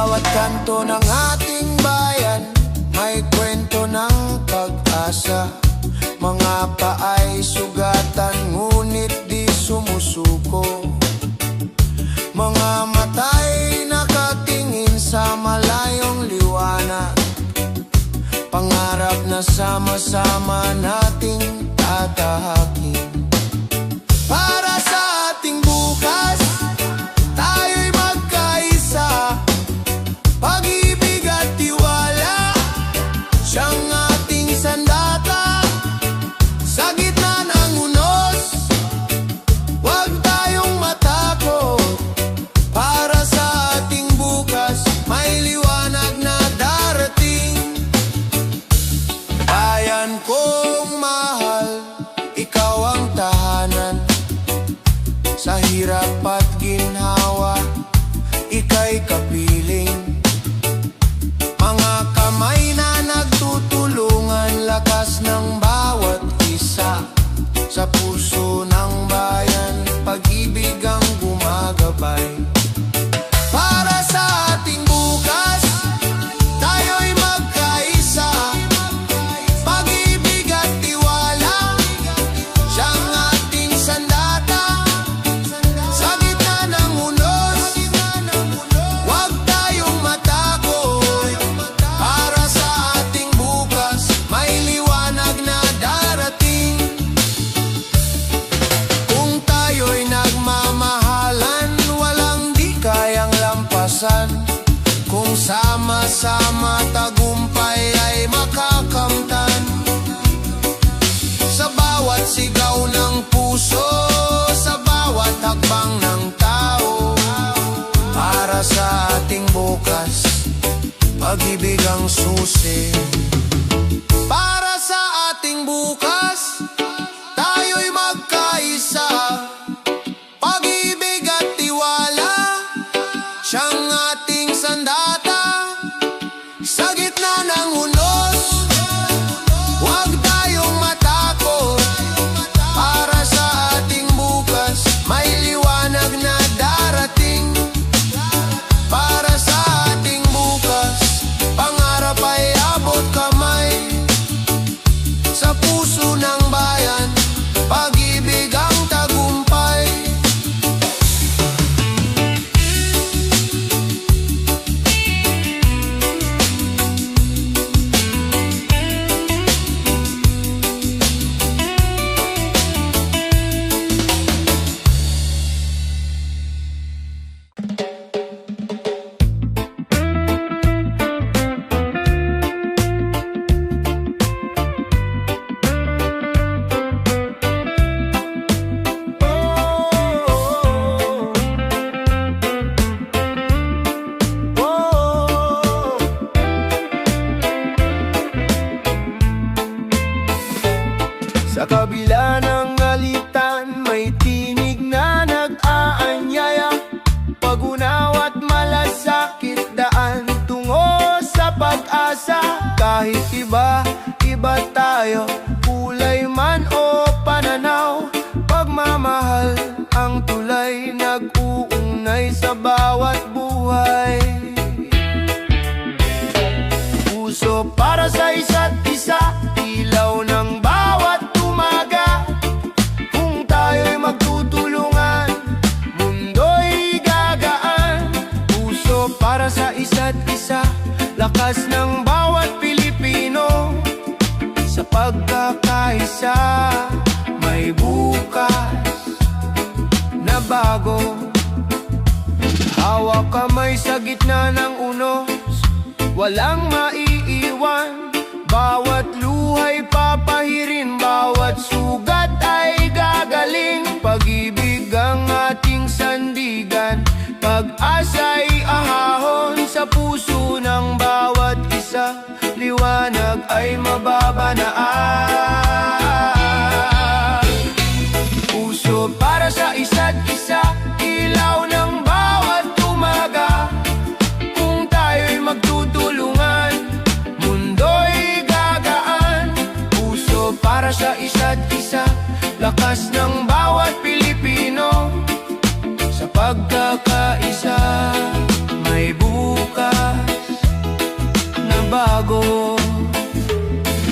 bawat kanto ng ating bayan may kwento ng pag-asa. Mga paay sugatan ngunit di sumusuko. Mga mata'y nakatingin sa malayong liwanag. Pangarap na sama-sama nating tatahakin. Para sa ating bukas, tayo'y magkaisa. Pag-ibig at tiwala, siyang ating sandata. Sa gitna ng unos, huwag tayong matakot. Para sa ating bukas, may liwanag na darating. Bayan kong mahal, ikaw ang tahanan. Sa hirap at ginhawa, ika'y kapiling. Mga kamay na nagtutulungan, lakas ng bawat isa. Sa puso ng bayan, pag-ibig ang gumagabay. Para sa ating bukas, tayo'y magkaisa. Pag-ibig at tiwala, siyang ating sandata. Sa gitna ng unos, huwag tayong matakot. Para sa ating bukas, may liwanag na darating. Kung tayo'y nagmamahalan, walang di kayang lampasan. Kung sama-sama tagumpay ay makakamtan. Sa bawat sigaw ng puso, sa bawat hakbang ng tao. Para sa ating bukas, pag-ibig ang susi. Para sa ating bukas, tayo'y magkaisa. Pag-ibig at tiwala, siyang ating sandata. Sa gitna ng unos, huwag tayong matakot. Para sa ating bukas, may liwanag na darating. Para sa ating bukas, pangarap ay abot kamay. Sa puso ng bayan, pag-ibig ang tagumpay. Sa kabila ng alitan, may tinig na nag-aanyaya. Pag-unawa't malasakit, daan tungo sa pag-asa. Kahit iba tayo, kulay man o pananaw, pagmamahal ang tulay, nag-uugnay sa bawat buhay. Puso para sa isa't isa, ilaw ng bawat umaga. Kung tayo'y magtutulungan, mundo'y gagaan. Puso para sa isa't isa, lakas ng bawat Pilipino. Sa pagkakaisa, may bukas na bago. Hawak kamay sa gitna ng unos, walang maiiwan. Bawat luhay papahirin, bawat sugat ay gagaling. Pag-ibig ang ating sandigan, pag-asa'y ahahon. Sa puso ng bawat isa, liwanag ay mababanaan. Puso para sa isa't isa, ilaw ng bawat umaga. Kung tayo'y magtutulungan, mundo'y gagaan. Puso para sa isa't isa, lakas ng bawat Pilipino. Sa pagkakaisa, may bukas bago.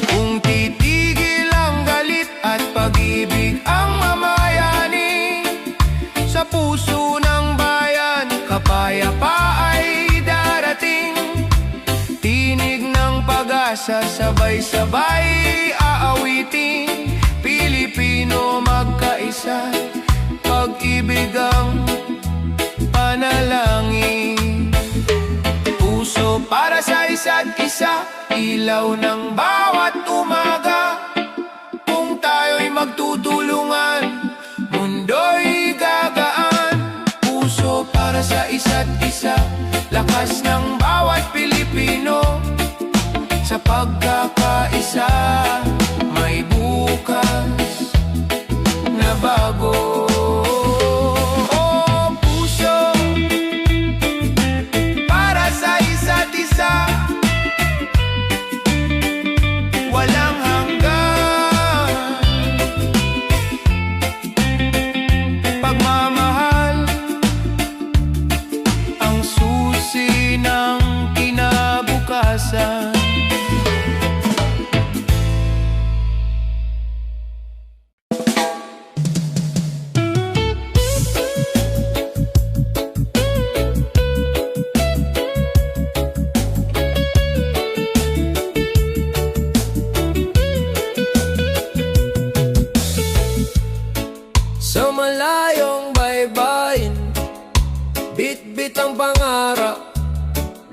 Kung titigil ang galit at pag-ibig ang mamayani, sa puso ng bayan kapayapa ay darating. Tinig ng pag-asa, sabay-sabay aawitin. Pilipino magkaisa, pag-ibig ang panalangin. Puso para sa isa't isa, ilaw ng bawat umaga. Kung tayo'y magtutulungan, mundo'y gagaan. Puso para sa isa't isa, lakas ng bawat Pilipino. Sa pagkakaisa, may bukas na bago. Oh, puso para sa isa't isa, walang hanggan. Pagmamahal ang susi ng kinabukasan. Sa malayong baybayin, bit-bit ang pangarap,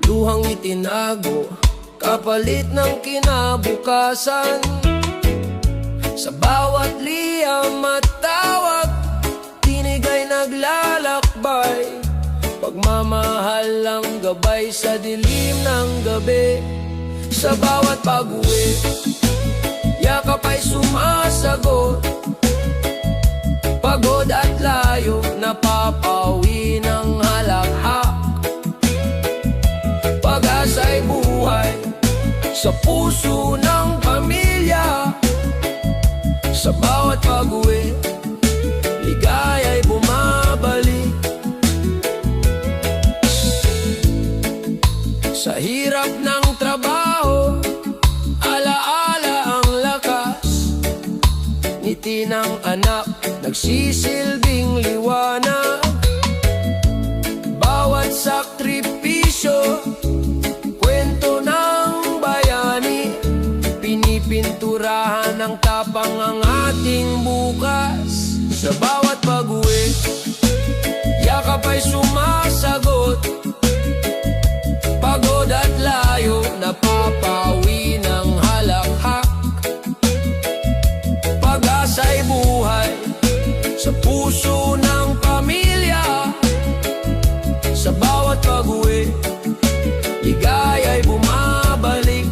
luhang itinago, kapalit ng kinabukasan. Sa bawat liyam at tawag, tinig ay naglalakbay, pagmamahal ang gabay sa dilim ng gabi. Sa bawat pag-uwi, yakap ay sumasagot, pagod at layo, napapawi ng halakhak. Pag-asa'y buhay sa puso ng pamilya. Sa bawat pag-uwi, ligaya'y bumabalik. Sa hirap ng trabaho, alaala ang lakas, ngiti ng anak nagsisilbing liwanag. Bawat sakripisyo, kwento ng bayani, pinipinturahan ng tapang ang ating bukas. Sa bawat pag-uwi, yakap ay sumasagot, pagod at layo, napapawi ng halakhak. Pag-asa'y buhay sa puso ng pamilya. Sa bawat pag-uwi, ligaya'y bumabalik.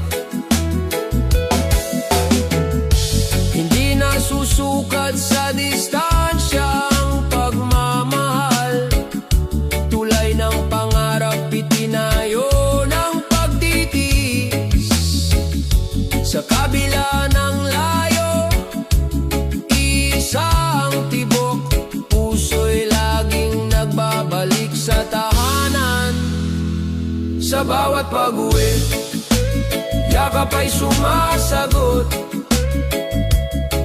Hindi na susukat sa distansya ang pagmamahal, tulay ng pangarap itinayo ng pagtitiis. Sa kabila ng layo, isang tibok, puso'y laging nagbabalik sa tahanan. Sa bawat pag-uwi, yakap ay sumasagot,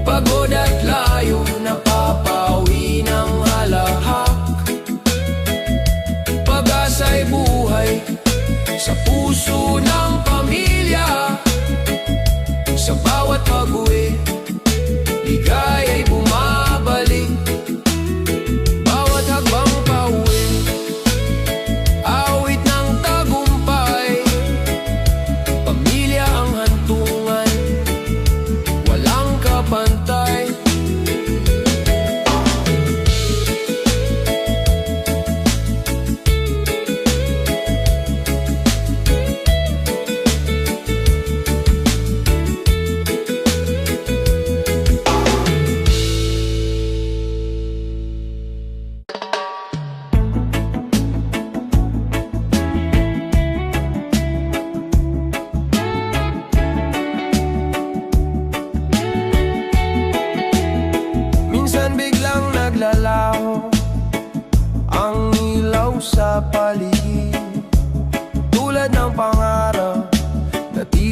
pagod at layo, napapawi ng halakhak. Pag-asa'y buhay sa puso ng pamilya. Sa bawat pag-uwi, ligaya'y bumabalik. Bawat hakbang pauwi, awit ng tagumpay. Pamilya ang hantungan, walang kapantay.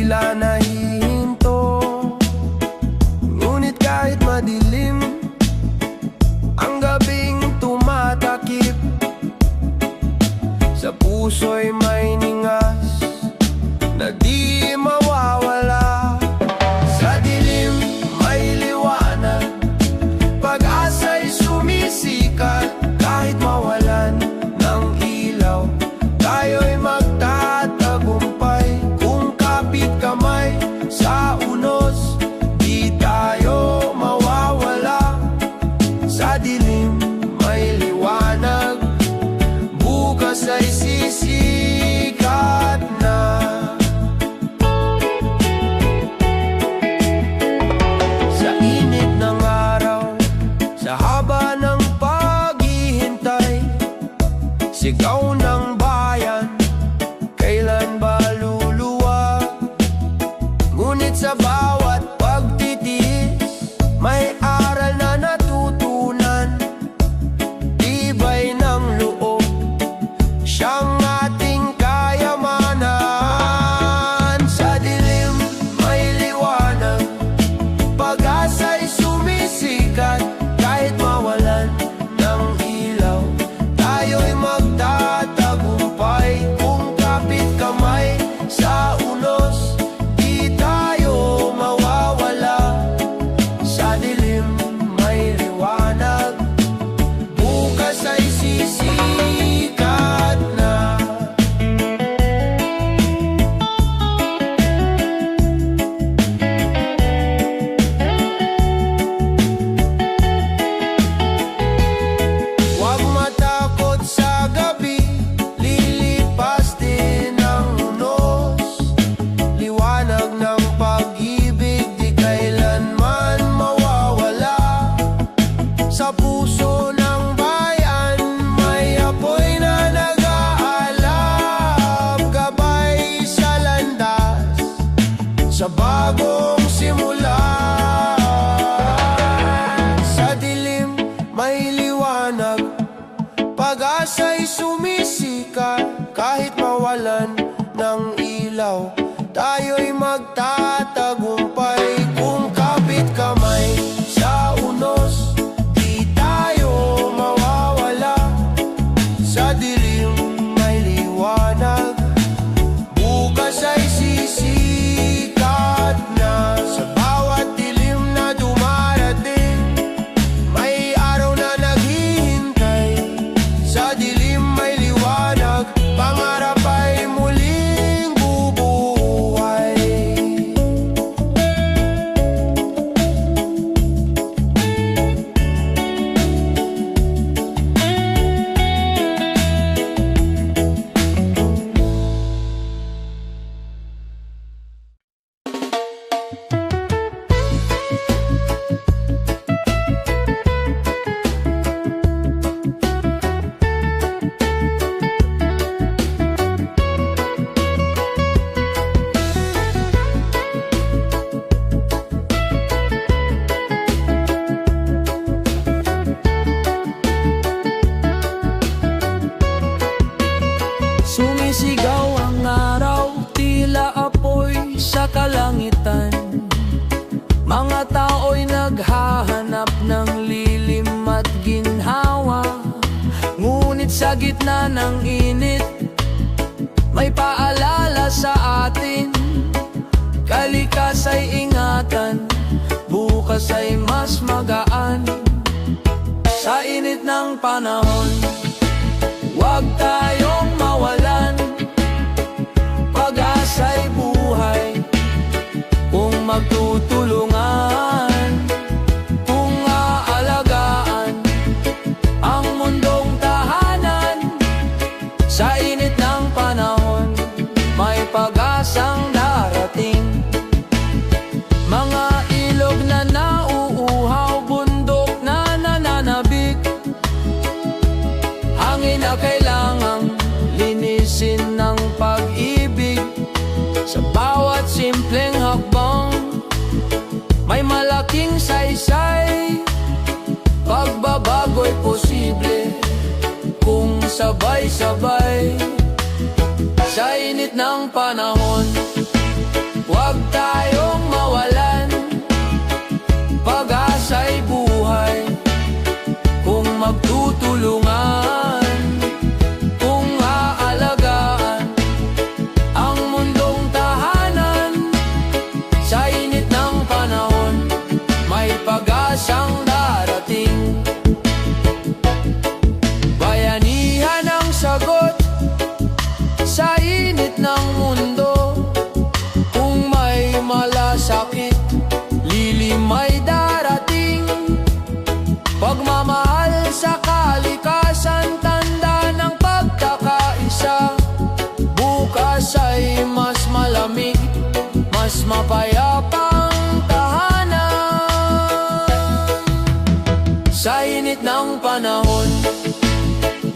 tila nahihinto. Ngunit kahit madilim, ang gabing tumatakip, sa puso'y may ningas na di mawawala. Sa dilim may liwanag, pag-asa'y sumisikat. Kahit mawalan ng ilaw, tayo'y magtatagumpay. Kung kapit kamay sa unos, di tayo mawawala. Sa dilim may liwanag, bukas ay sisikat na. Sa init ng araw, sa haba ng paghihintay, sigaw ng bayan, kailan ba luluwag? Ngunit sa bawat pagtitiis, may aral na natutunan. Tibay ng loob, siyang ating kayamanan. Sa dilim may liwanag, pag-asa'y sumisikat. Kahit mawalan ng ilaw, tayo'y magtatagumpay. Kung kapit kamay sa unos, di tayo mawawala. Sa dilim may liwanag, bukas ay sisikat na. Huwag matakot sa gabi, lilipas din ang unos. Liwanag ng pag-ibig, di kailanman mawawala. Sa puso ng bayan, may apoy na nag-aalab. Gabay sa landas, sa bagong simula. Sa dilim may liwanag, pag-asa'y sumisikat. Kahit mawalan ng ilaw, tayo'y magtatagumpay. Kung kapit kamay sa unos, di tayo mawawala. Sa dilim may liwanag, bukas ay sisikat na. Sa bawat dilim na dumarating, may araw na naghihintay. Sa dilim may liwanag, pangarap ay muling bubuhay. Sumisigaw ang araw, tila apoy sa kalangitan. Mga tao'y naghahanap ng lilim at ginhawa. Ngunit sa gitna ng init, may paalala sa atin. Kalikas ay ingatan, bukas ay mas magaan. Sa init ng panahon, huwag tayong mawalan. Pag-asa'y buhay kung magtutulungan, kung aalagaan ang mundong tahanan. Sa init ng panahon, may pag-asang darating. Mga ilog na nauuhaw, bundok na nananabik, hangin na kailangang linisin ng pag-ibig. Sa bawat simpleng hakbang, may malaking saysay. Pagbabago'y posible kung sabay-sabay. Sa init ng panahon, huwag mas mapayapang tahanan. Sa init ng panahon,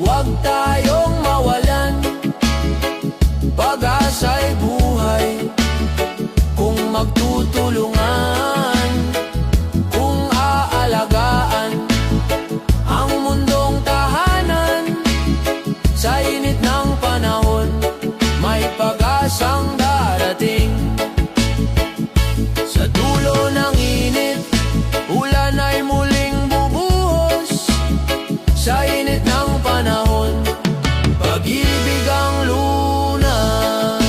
huwag tayong mawalan. Pag-asa'y buhay kung magtutulungan, kung aalagaan ang mundong tahanan. Sa init ng panahon, may pag-asang darating. Sa dulo ng init, ulan ay muling bubuhos. Sa init ng panahon, pag-ibig ang lunas.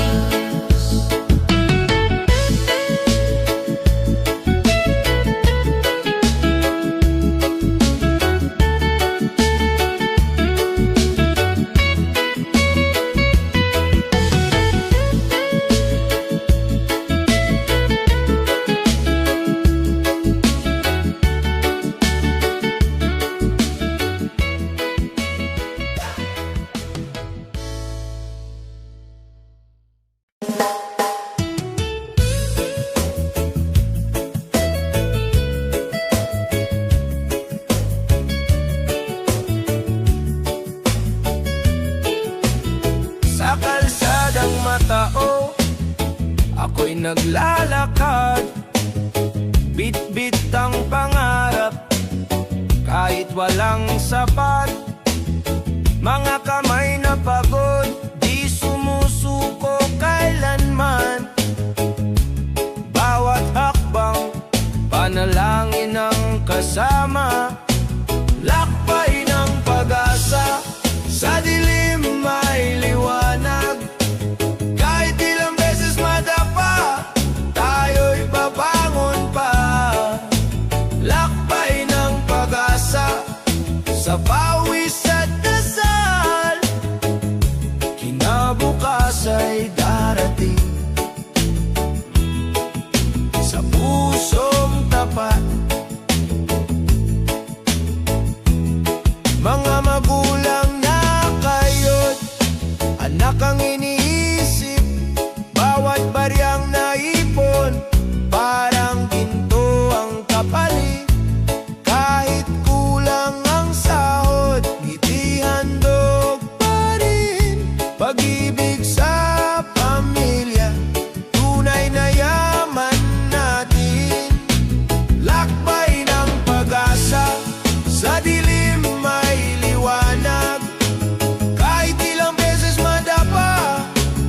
Sa kalsadang matao, ako'y naglalakad. Bit-bit ang pangarap, kahit walang sapat. Mga kamay na pagod, di sumusuko kailanman. Bawat hakbang, panalangin ang kasama. Lakbay ng pag-asa, sa dilim may liwanag. Kahit ilang beses madapa, tayo'y babangon pa. Lakbay ng pag-asa, sa pawis at dasal. Kinabukas ay darating, sa pusong tapat. Mga magulang na kayo't anak ang iniisip. Bawat baryang naipon, parang ginto ang kapalit. Kahit kulang ang sahod, ngiti handog pa rin. Pag-ibig sa pamilya, tunay na yaman natin. Lakbay ng pag-asa, sa dilim may liwanag. Kahit ilang beses madapa,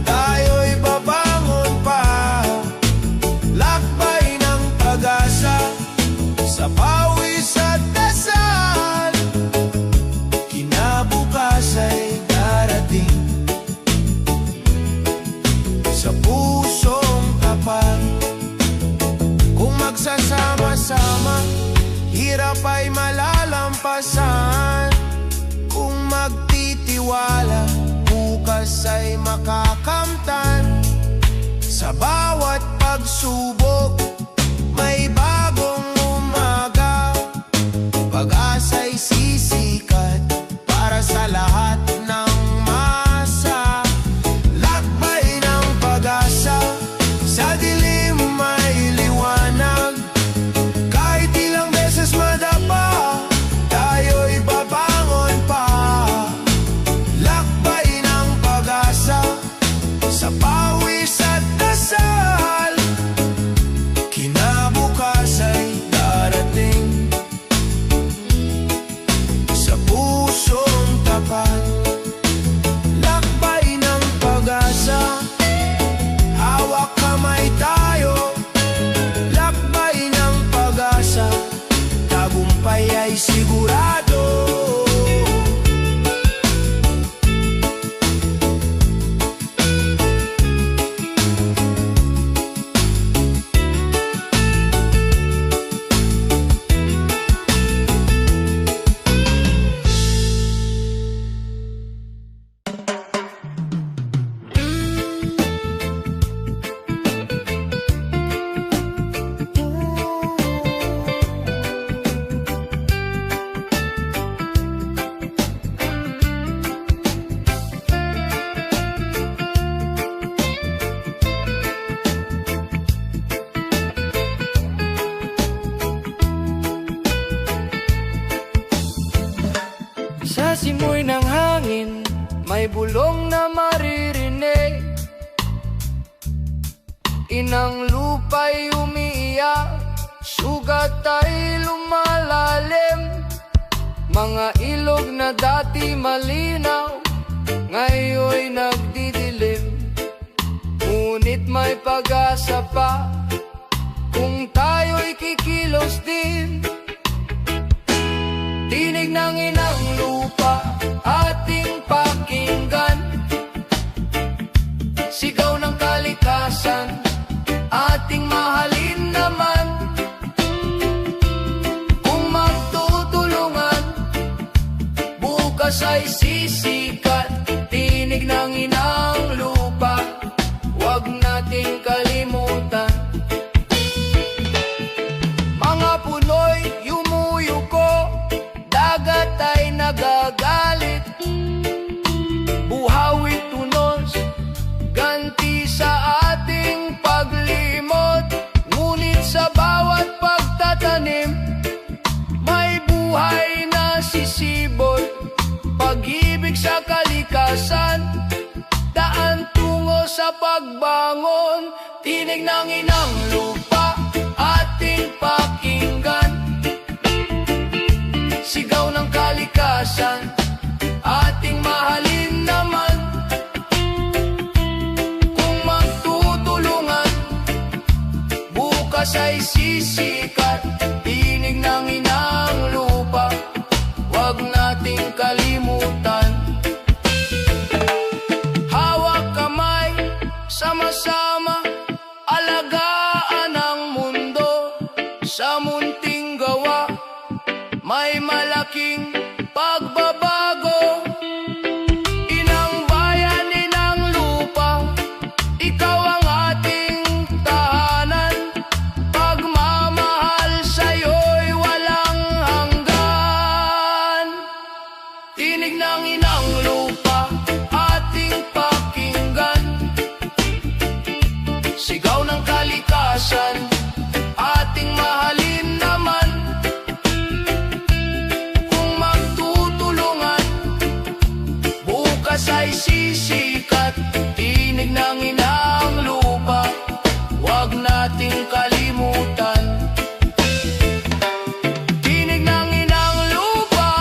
tayo'y babangon pa. Lakbay ng pag-asa, sa pawis at dasal. Kinabukas ay darating, sa pusong tapat. Kung magsasama-sama, hirap ay malalampasan. Kung magtitiwala, bukas ay makakamtan. Sa bawat pagsubok, may bagong umaga. Pag-asa'y sisikat para sa lahat ng masa. Lakbay ng pag-asa, sa dilim may liwanag. Kahit ilang beses madapa, tayo'y babangon pa. Lakbay ng pag-asa, sa pawis at dasal. Kinabukas simoy ng hangin, may bulong na maririnig. Inang lupa'y umiiyak, sugat ay lumalalim. Mga ilog na dati malinaw, ngayon'y nagdidilim. Ngunit may pag-asa pa, kung tayo'y kikilos din. Tinig ng inang lupa, ating pakinggan. Sigaw ng kalikasan, ating mahalin naman. Kung magtutulungan, bukas ay sisikat. Tinig ng inang lupa, huwag nating kalimutan. Mga puno'y yumuyuko, dagat ay nagagalit. Buhawi tunos, ganti sa ating paglimot. Ngunit sa bawat pagtatanim, may buhay na sisibol. Pag-ibig sa kalikasan, daan tungo sa pagbangon. Tinig ng inang lupa, ating pakinggan. Sigaw ng kalikasan, ating mahalin naman. Kung magtutulungan, bukas ay sisikat. Tinig ng inang lupa, huwag nating kalimutan. Hawak kamay, sama-sama, alagaan ang mundo. Sa munting gawa, may malaking pagbabago. Inang bayan, inang lupa, ikaw ang ating tahanan. Pagmamahal sa'yo'y walang hanggan. Tinig ng inang lupa, ating pakinggan. Sigaw ng kalikasan, ating mahalin naman. Kung magtutulungan, bukas ay sisikat. Tinig ng inang lupa, huwag nating kalimutan. Tinig ng inang lupa,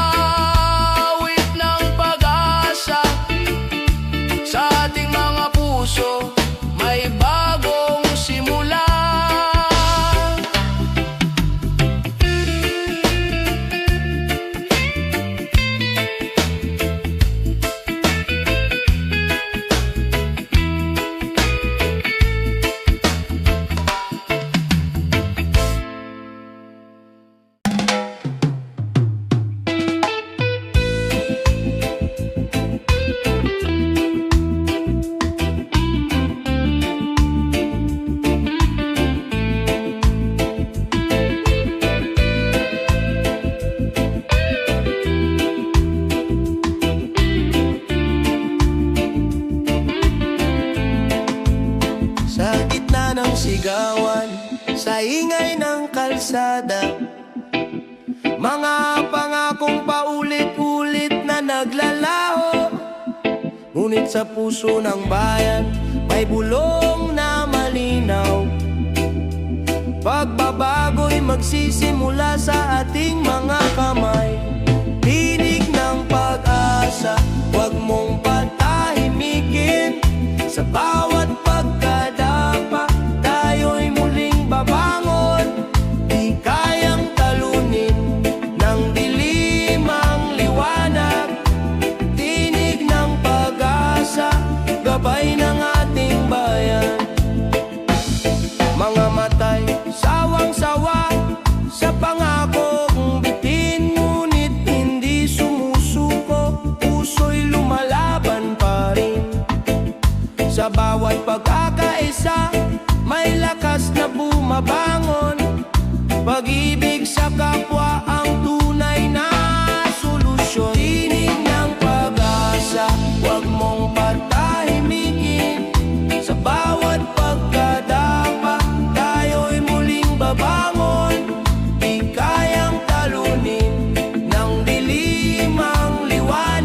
awit ng pag-asa. Sa ating mga puso, may bagong simula. Sa gitna ng sigawan, sa ingay ng kalsada, mga pangakong paulit-ulit na naglalaho. Ngunit sa puso ng bayan, may bulong na malinaw. Pagbabago'y magsisimula sa ating mga kamay. Tinig ng pag-asa, huwag mong patahimikin. Sa bawat pagkadapa, tayo'y muling babangon. Di kayang talunin ng dilim ang liwanag. Tinig ng pag-asa, gabay ng ating bayan. Mga matay, sawang-sawa sa pangakong bitin. Ngunit hindi sumusuko, puso'y lumalaban pa rin. Sa bawat pagkakaisa, may lakas na bumabangon. Pag-ibig sa kapwa ang tunay na solusyon. Tinig ng pag-asa, huwag mong patahimikin. Sa bawat pagkadapa, tayo'y muling babangon. Di kayang talunin ng dilim ang liwanag.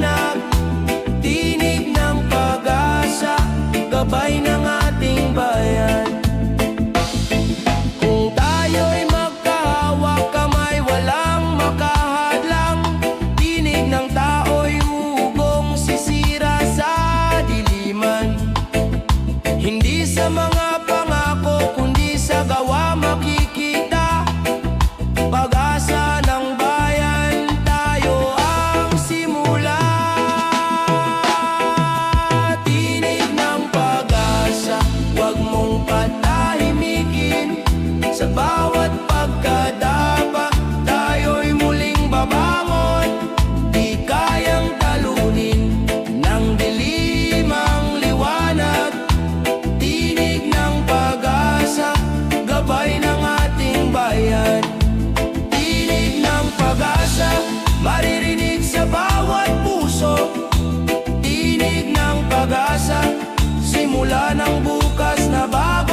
Sa bawat pagkadapa, tayo'y muling babangon. Di kayang talunin ng dilim ang liwanag. Tinig ng pag-asa, gabay ng ating bayan. Tinig ng pag-asa, maririnig sa bawat puso. Tinig ng pag-asa, simula ng bukas na bago.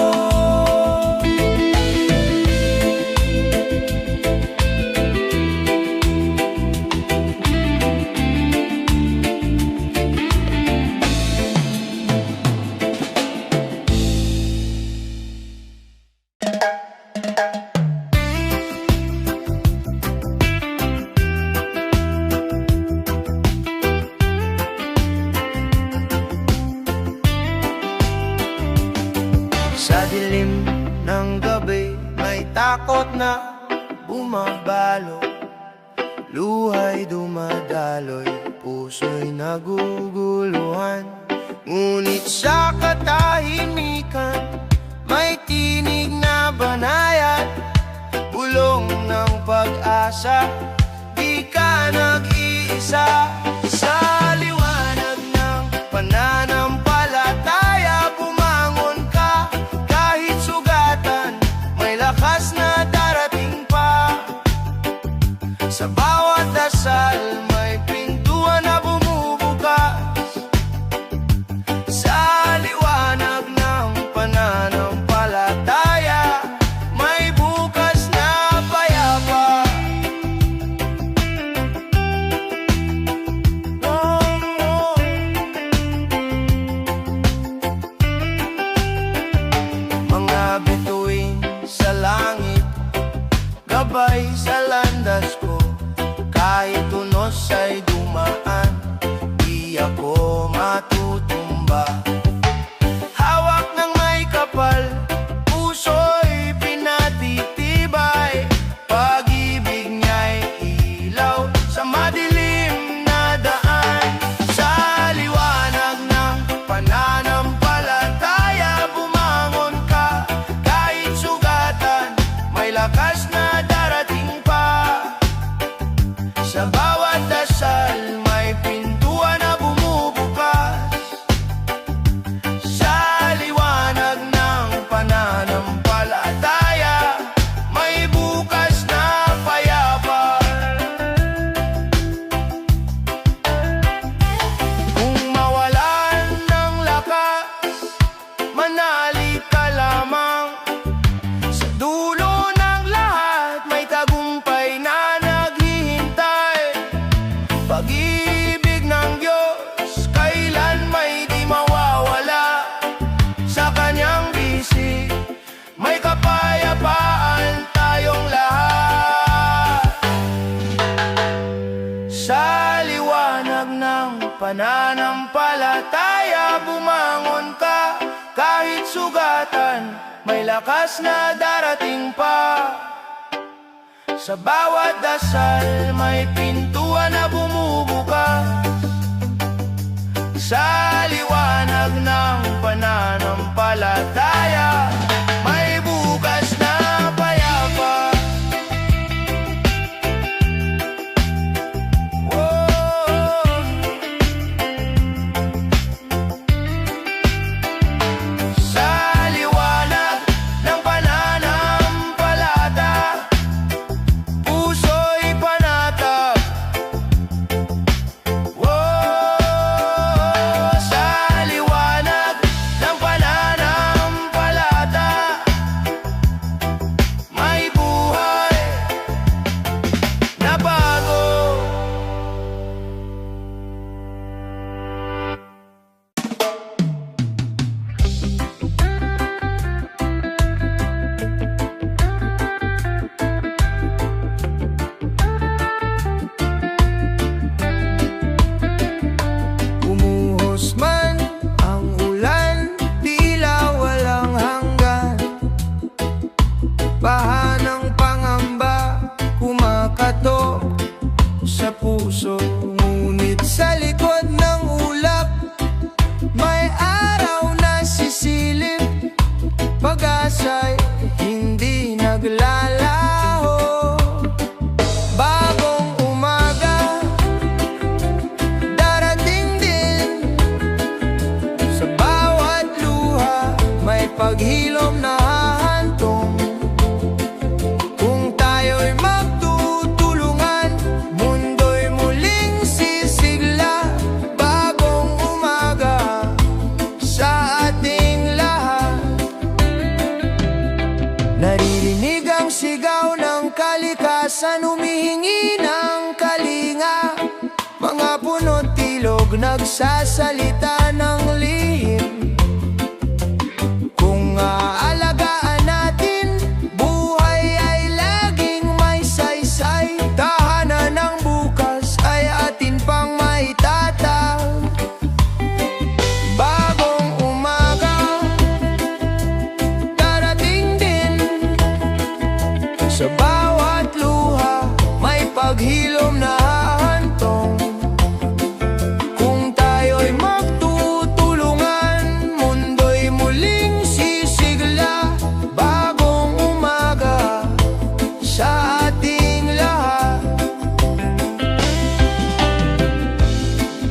Sa dilim ng gabi, may takot na bumabalo. Luhay dumadaloy, puso'y naguguluhan. Ngunit sa katahimikan, may tinig na banayad. Bulong ng pag-asa, di ka nag-iisa. Sa liwanag ng pananampalataya, bumangon ka. Kahit sugatan, may lakas na darating pa. Sa bawat dasal, may pintuan na bumubukas. Sa liwanag ng pananampalataya, may bukas na payapa. Mga bituin sa langit, gabay sa landas ko. Kahit unos ay dumaan, di ako matutumba. Hawak ng may kapal, puso'y pinatitibay. Pag-ibig niya'y ilaw sa madilim na daan. Sa liwanag ng pananampalataya, bumangon ka. Kahit sugatan, may lakas na darating pa. Sa bawat dasal, may pintuan na bumubukas. Sa liwanag ng pananampalataya, may bukas na payapa. Kung mawalan ng lakas, manalig ka lamang. Sa dulo ng lahat, may tagumpay na naghihintay. Pag-ibig ng Diyos, kailan may di mawawala. Sa kanyang bisig, may kapayapaan tayong lahat. Sa liwanag ng pananampalataya, bumangon ka. Kahit sugatan, may lakas na darating pa. Sa bawat dasal, may pintuan na bumubukas. Sa liwanag ng pananampalataya, may bukas na payapa. Whoa. Sa liwanag ng pananampalataya, puso'y panatag. Whoa. Sa naglalaho. Bagong umaga, darating din. Sa bawat luha, may paghilom na hahantong. Kung tayo'y magtutulungan, mundo'y muling sisigla. Bagong umaga sa ating lahat. Naririnig ang sigaw ng kalikasan, humihingi ng kalinga. Mga puno't ilog nagsasalita ng lihim. Kung aalagaan natin, buhay ay laging may saysay. Tahanan ng bukas ay atin pang maitatag. Bagong umaga, darating din. Sa bawat luha, may paghilom na hahantong. Kung tayo'y magtutulungan, mundo'y muling sisigla. Bagong umaga sa ating lahat.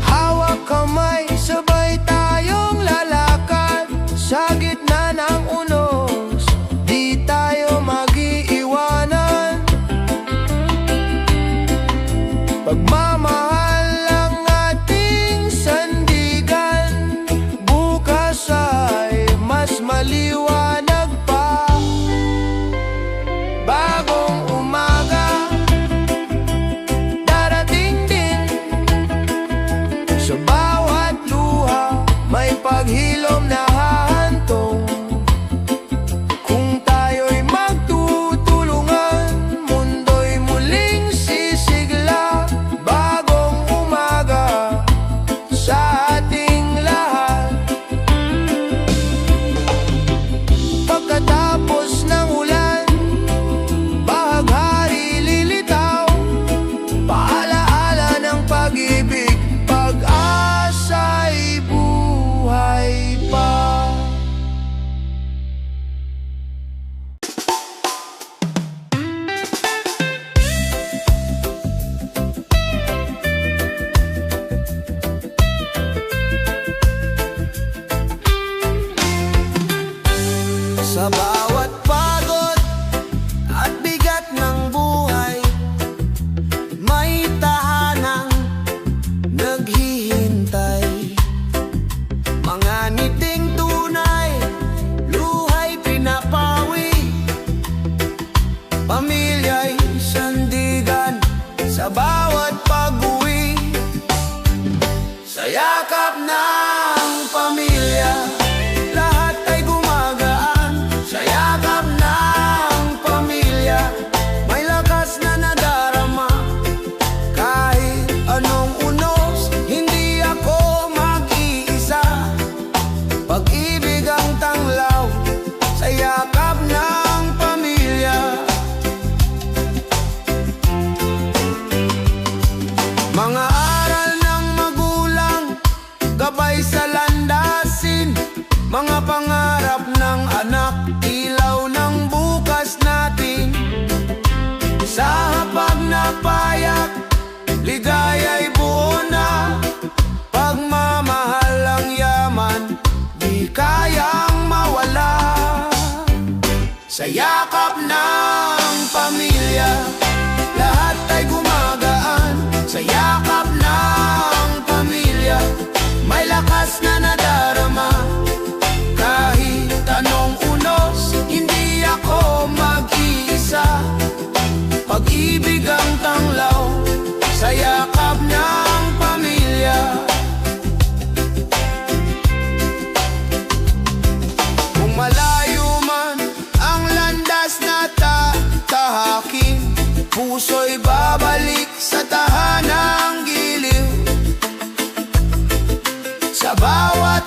Hawak kamay, sabay tayong lalakad. Sa gitna ng unos, di tayo mag-iiwanan. Pagmamahal ang ating sandigan. Bukas ay mas maliwanag pa. Bagong umaga, darating din. Sa bawat luha, may paghilom na hahantong. Kung tayo'y magtutulungan, mundo'y muling sisigla. Bagong umaga sa ating lahat. Pagkatapos ng ulan, bahaghari lilitaw. Paalaala ng pag-ibig, pag-asa'y buhay pa. Sa bawat pagod at bigat ng buhay, may tahanang naghihintay. Mga ngiting tunay, luha'y pinapawi. Pamilya'y sandigan sa bawat pag-uwi. Sa yakap ng pamilya, lahat ay gumagaan. Sa yakap ng pamilya, may lakas na nadarama. Kahit anong unos, hindi ako mag-iisa. Pag-ibig ang tanglaw sa yakap ng pamilya. Mga aral ng magulang, gabay sa landasin. Mga pangarap ng anak, ilaw ng bukas natin. Sa hapag na payak, ligaya'y buo na. Pagmamahal ang yaman, di kayang mawala. Sa yakap ng pamilya, lahat ay gumagaan. Sa yakap ng pamilya, may lakas na nadarama. Kahit anong unos, hindi ako mag-iisa. Pag-ibig ang tanglaw sa yakap ng pamilya. Kung malayo man ang landas na tatahakin, puso'y babalik sa tahanang giliw. Sa bawat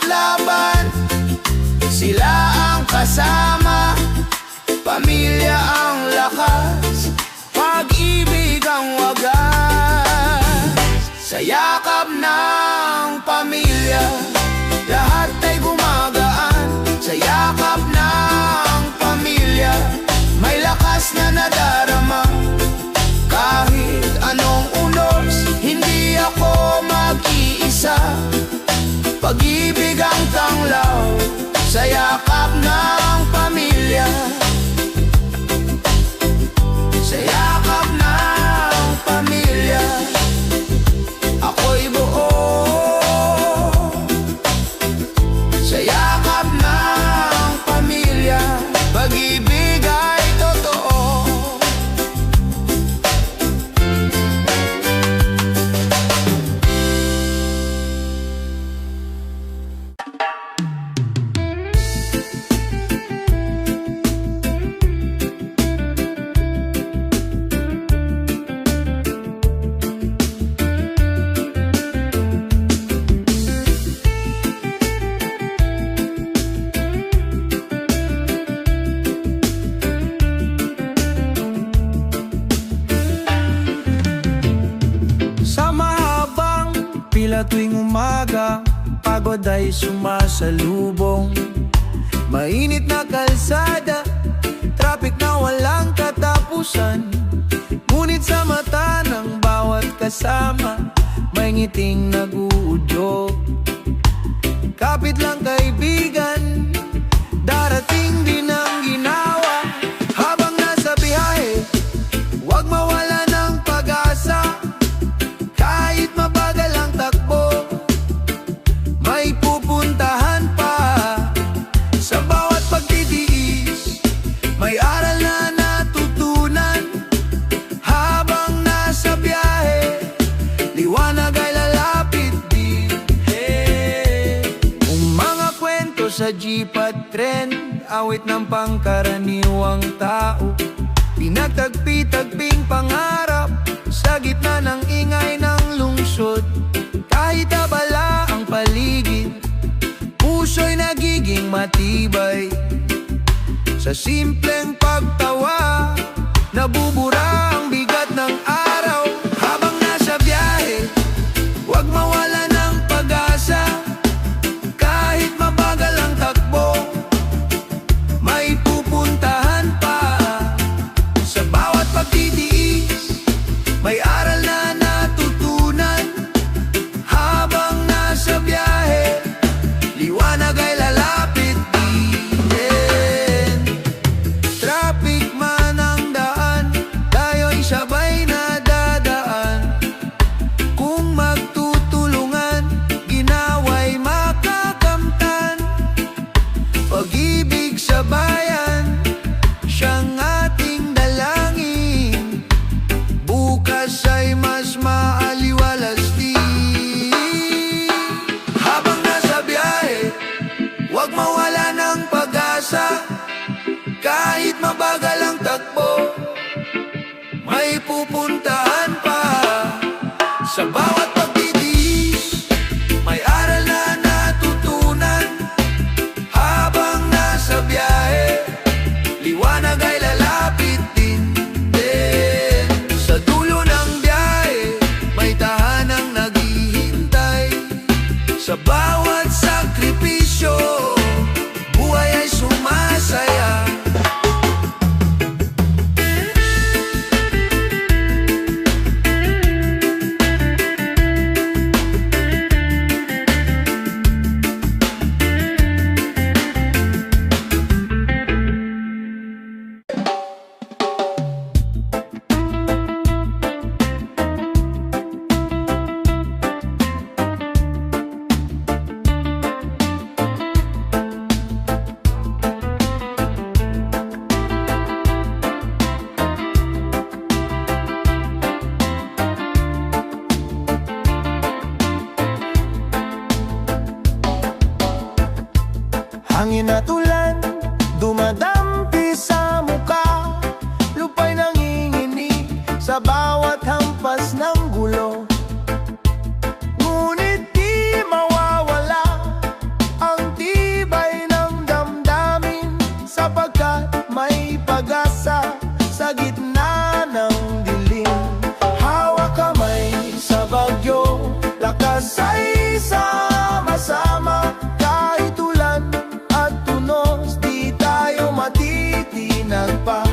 sa yakap ng pamilya, sa yakap ng pamilya, ako'y buo. Sa yakap ng pamilya, pag-ibig ay totoo. Sa mahabang pila tuwing umaga, pagod ay sumasalubong. Mainit na kalsada, traffic na walang katapusan. Ngunit sa mata ng bawat kasama, may ngiting nag-uudyok. Kapit lang kaibigan, darating din ang ginawa. Habang nasa biyahe, huwag mawala ng pag-asa. Kahit mabagal ang takbo, may pupuntahan pa. Sa bawat pagtitiis, may aral na natutunan. Habang nasa biyahe, liwanag ay lalapit din. Kung mga kwento sa jeep at tren, awit ng pangkaraniwang tao, pinagtagpi-tagping pangarap sa gitna ng ingay ng lungsod. Kahit abala ang paligid, puso'y nagiging matibay. Sa simpleng pagtawa, nabubura ang bigat ng araw. Habang nasa biyahe, huwag mawala ng pag-asa. Kahit mabagal ang takbo, may pupuntahan pa. Sa bawat pagtitiis, may aral na natutunan. Habang nasa biyahe, liwanag ay lalapit din. Traffic man ang daan, tayo'y sabay na dadaan. Kung magtutulungan, ginawa'y makakamtan. Pag-ibig sa bayan, siyang ating dalangin. Bukas ay mas maaliwalas din. Habang nasa biyahe, huwag mawala ng pag-asa. Kahit mabagal ang takbo, may pupuntahan pa. Sa bawat pagtitiis, may aral na natutunan. Habang nasa biyahe, liwanag ay lalapit din. Sa dulo ng biyahe, may tahanang naghihintay. Sa bawat sakripisyo, buhay ay sumasaya. Hangin at ulan, dumadampi sa muka. Lupa'y nanginginig sa bawat hampas ng gulo. Ngunit di mawawala ang tibay ng damdamin, sapagkat may pag-asa sa gitna ng dilim. Hawak kamay sa bagyo, lakas ay sama-sama. Kahit ulan at tunos, di tayo matitinag pa.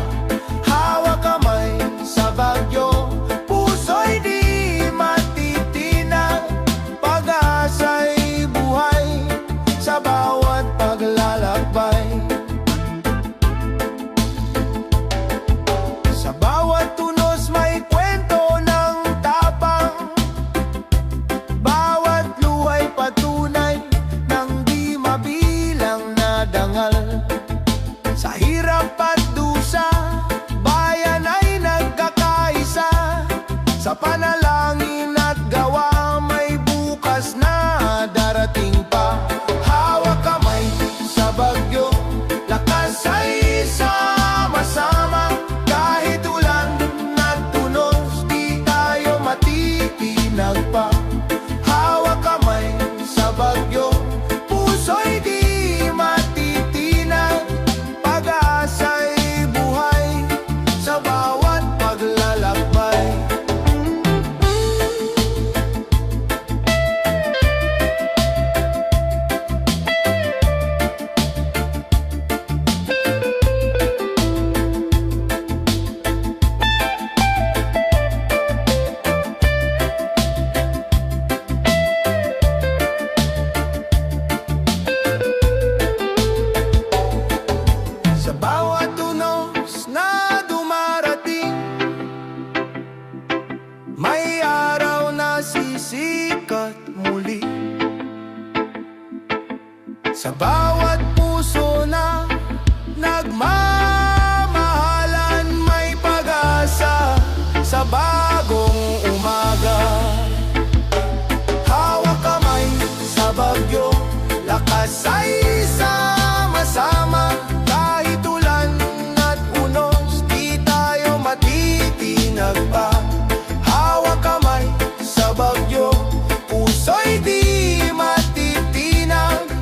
Hawak kamay sa bagyo, puso'y di matitinag. Pag-asa'y buhay sa bawat paglalakbay. Sa bawat puso na nagmamahalan, may pag-asa sa bagong umaga. Hawak kamay sa bagyo, lakas ay sama-sama. Kahit ulan at unos, di tayo matitinag pa. Hawak kamay sa bagyo, puso'y di matitinag.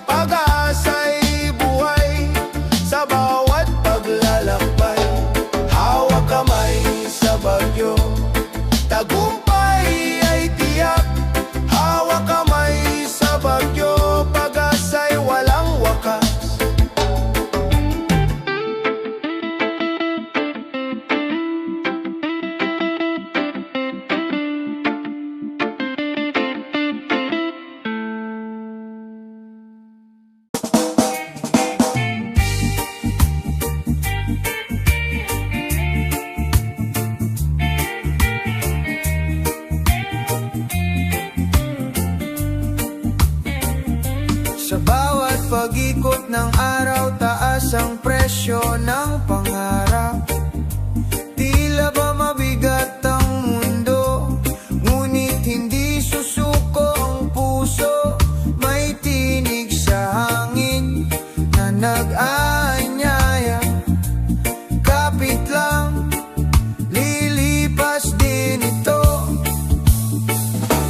Pag-asa'y buhay sa bawat paglalakbay. Hawak kamay sa bagyo, tagumpay ay tiyak. Hawak kamay sa bagyo, pag-asa'y walang wakas. Sa bawat pag-ikot ng araw, taas ang presyo ng pangarap. Tila ba mabigat ang mundo, ngunit hindi susuko ang puso. May tinig sa hangin na nag-aanyaya. Kapit lang, lilipas din ito.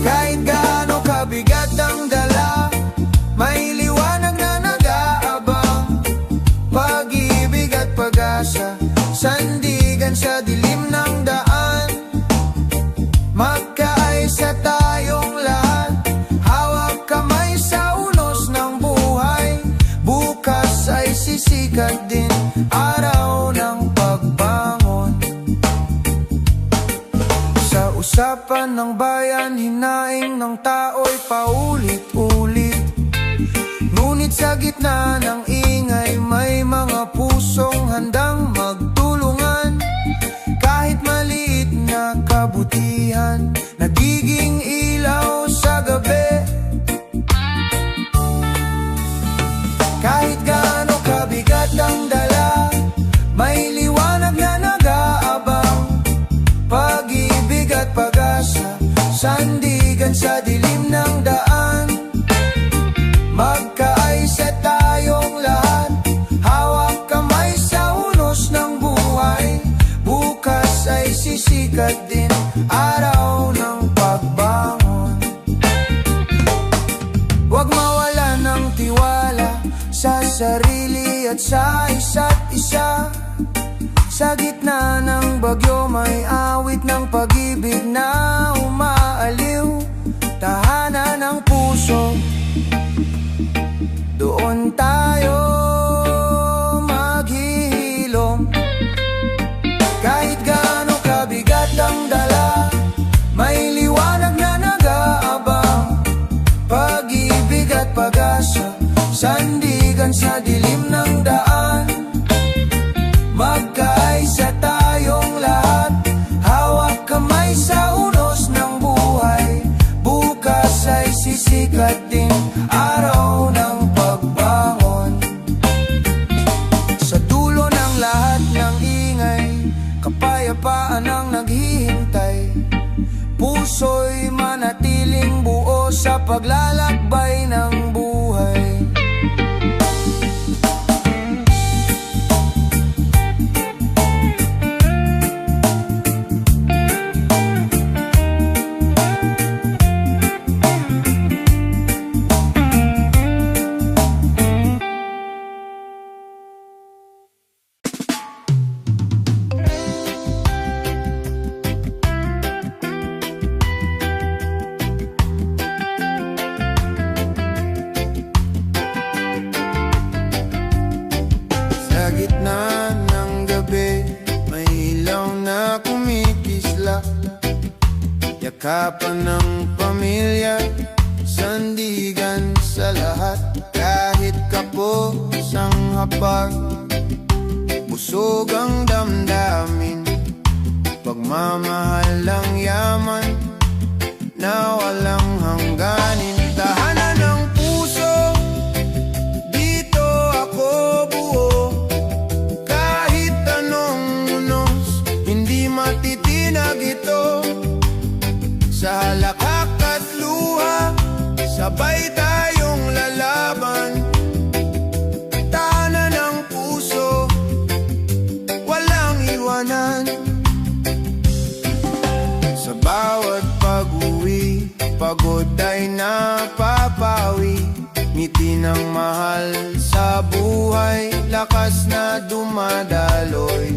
Kahit gaano kabigat ang dala, may liwanag na nag-aabang. Pag-ibig at pag-asa, sandigan sa dilim ng daan. Magkaisa tayong lahat, hawak kamay sa unos ng buhay. Bukas ay sisikat din, araw ng pagbangon. Sa usapan ng bayan, hinaing ng tao'y paulit-ulit. Ngunit sa gitna ng ingay, may mga pusong handang magtulungan. Kahit maliit na kabutihan, nagiging ilaw sa gabi. Kahit gaano kabigat ang dala, may liwanag na nag-aabang. Pag-ibig at pag-asa, sandigan sa dilim ng daan. Magkaisa tayong lahat, hawak kamay sa unos ng buhay. Bukas ay sisikat din, araw ng pagbangon. Huwag mawala ng tiwala sa sarili at sa isa't isa. Sa gitna ng bagyo, may awit ng pag-ibig na umaaliw. Tahanan ng puso, doon tayo maghihilom. Kahit gaano kabigat ang dala, may liwanag na nag-aabang. Pag-ibig at pag-asa, sandigan sa dilim ng daan. Magkaisa tayong lahat, hawak kamay sa unos ng buhay. Bukas ay sisikat din, araw ng pagbangon. Sa dulo ng lahat ng ingay, kapayapaan ang naghihintay. Puso'y manatiling buo sa paglalakbay ng buhay. Kapan ng pamilya, sandigan sa lahat. Kahit kapos ang hapag, busog ang damdamin. Pagmamahal ang yaman na walang hangganin. Tahanan ng puso, sabay tayong lalaban. Tahanan ng puso, walang iwanan. Sa bawat pag-uwi, pagod ay napapawi. Ngiti ng mahal sa buhay, lakas na dumadaloy.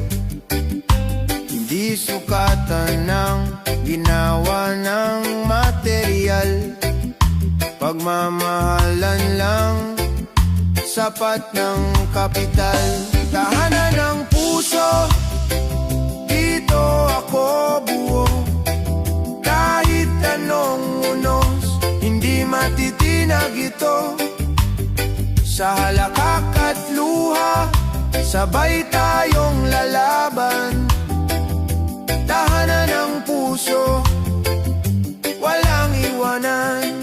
Hindi sukatan ng ginawa ng material. Pagmamahalan lang, sapat ng kapital. Tahanan ng puso, dito ako buo. Kahit anong unos, hindi matitinag ito. Sa halakak at luha, sabay tayong lalaban. Tahanan ng puso, walang iwanan.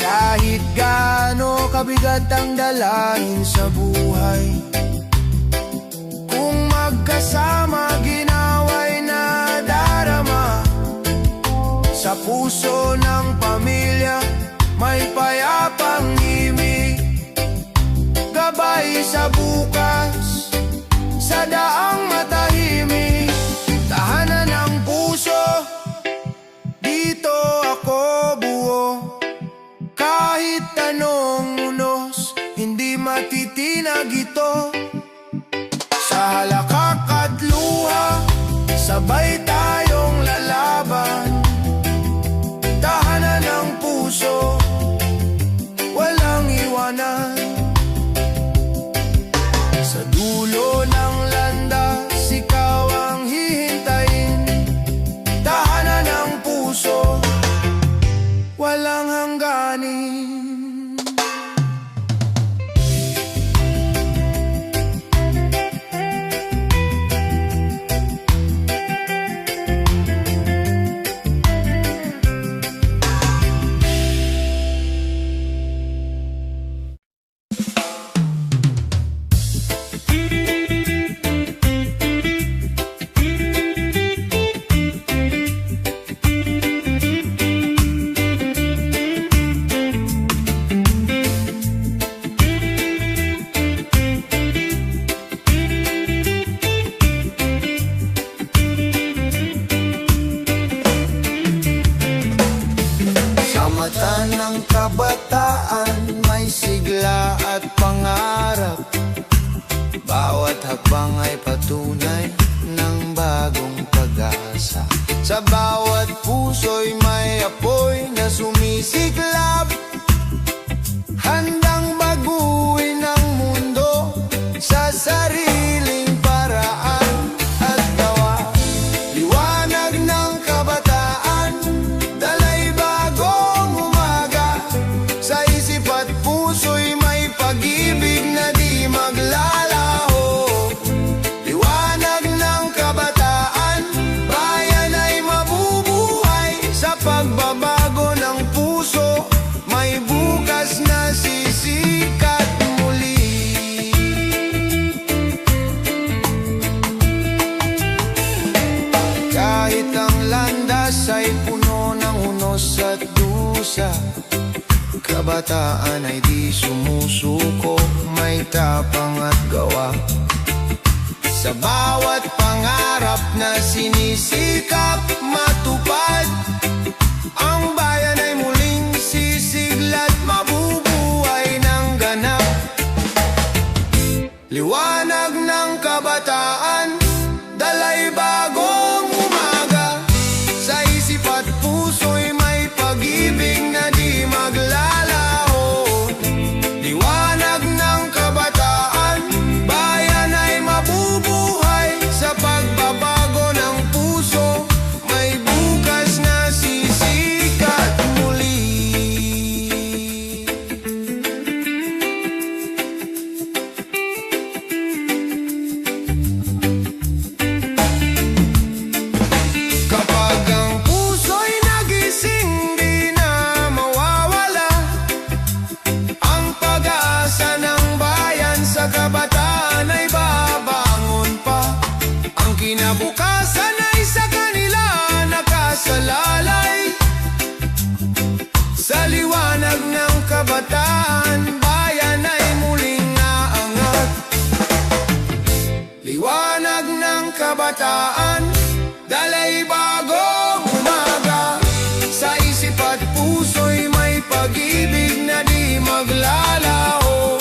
Kahit gaano kabigat ang dalahin sa buhay, kung magkasama ginaway na darama. Sa puso ng pamilya, may payapang himig. Gabay sa bukas, sa daang matahimik. Tahanan ng puso, dito ako buo. Kahit anong unos, hindi matitinag ito. Sa halakak at luha, sabay tayong lalaban. Tahanan ng puso, walang iwanan. Sa dulo ng landas, ikaw ang hihintayin. Tahanan ng puso, walang hangganin. Mata ng kabataan, may sigla at pangarap. Bawat hakbang ay patunay ng bagong pag-asa. Sa bawat puso'y may apoy na sumisiklab, handang baguhin ang mundo sa sariling paraan at gawa. Liwanag ng kabataan, dalay bagong umaga. Sa isip at puso'y may pag-ibig na di maglalaho. Liwanag ng kabataan, bayan ay mabubuhay. Sa pagbabago ng puso, may bukas na sisikat muli. Kahit ang landas ay puno ng unos at dusa, kabataan ay di sumusuko, may tapang at gawa. Sa bawat pangarap na sinisikap matupad, ang bayan ay muling sisigla't mabubuhay ng ganap. Liwanag ng kabataan, dalay bagong umaga. Sa isip at puso'y may pag-ibig na di maglalaho. Liwanag ng kabataan, bayan ay mabubuhay. Sa pagbabago ng puso, may bukas na sisikat muli. kabataan, dala'y bagong umaga. Sa isip at puso'y may pag-ibig na di maglalaho.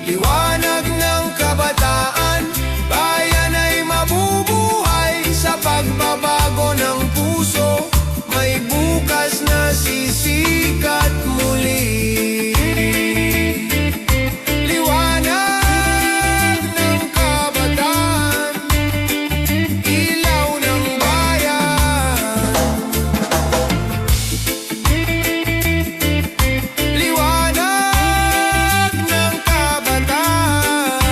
Liwanag ng kabataan, bayan ay mabubuhay. Sa pagbabago ng puso, may bukas na sisikat muli. Liwanag ng kabataan, ilaw ng bayan. Liwanag ng kabataan,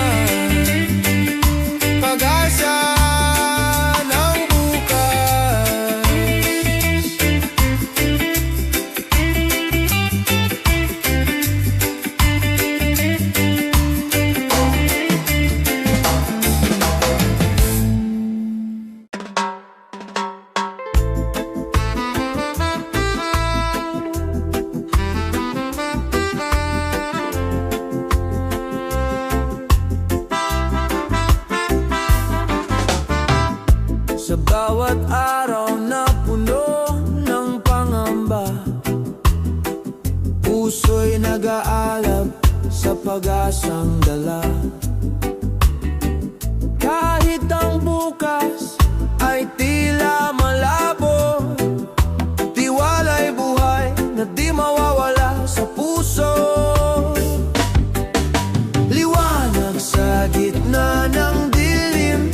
pag-asa ng bukas. Sa bawat araw na puno ng pangamba, puso'y nag-aalab sa pag-asang dala. Kahit ang bukas ay tila malabo, tiwala'y buhay na di mawawala sa puso. Liwanag sa gitna ng dilim,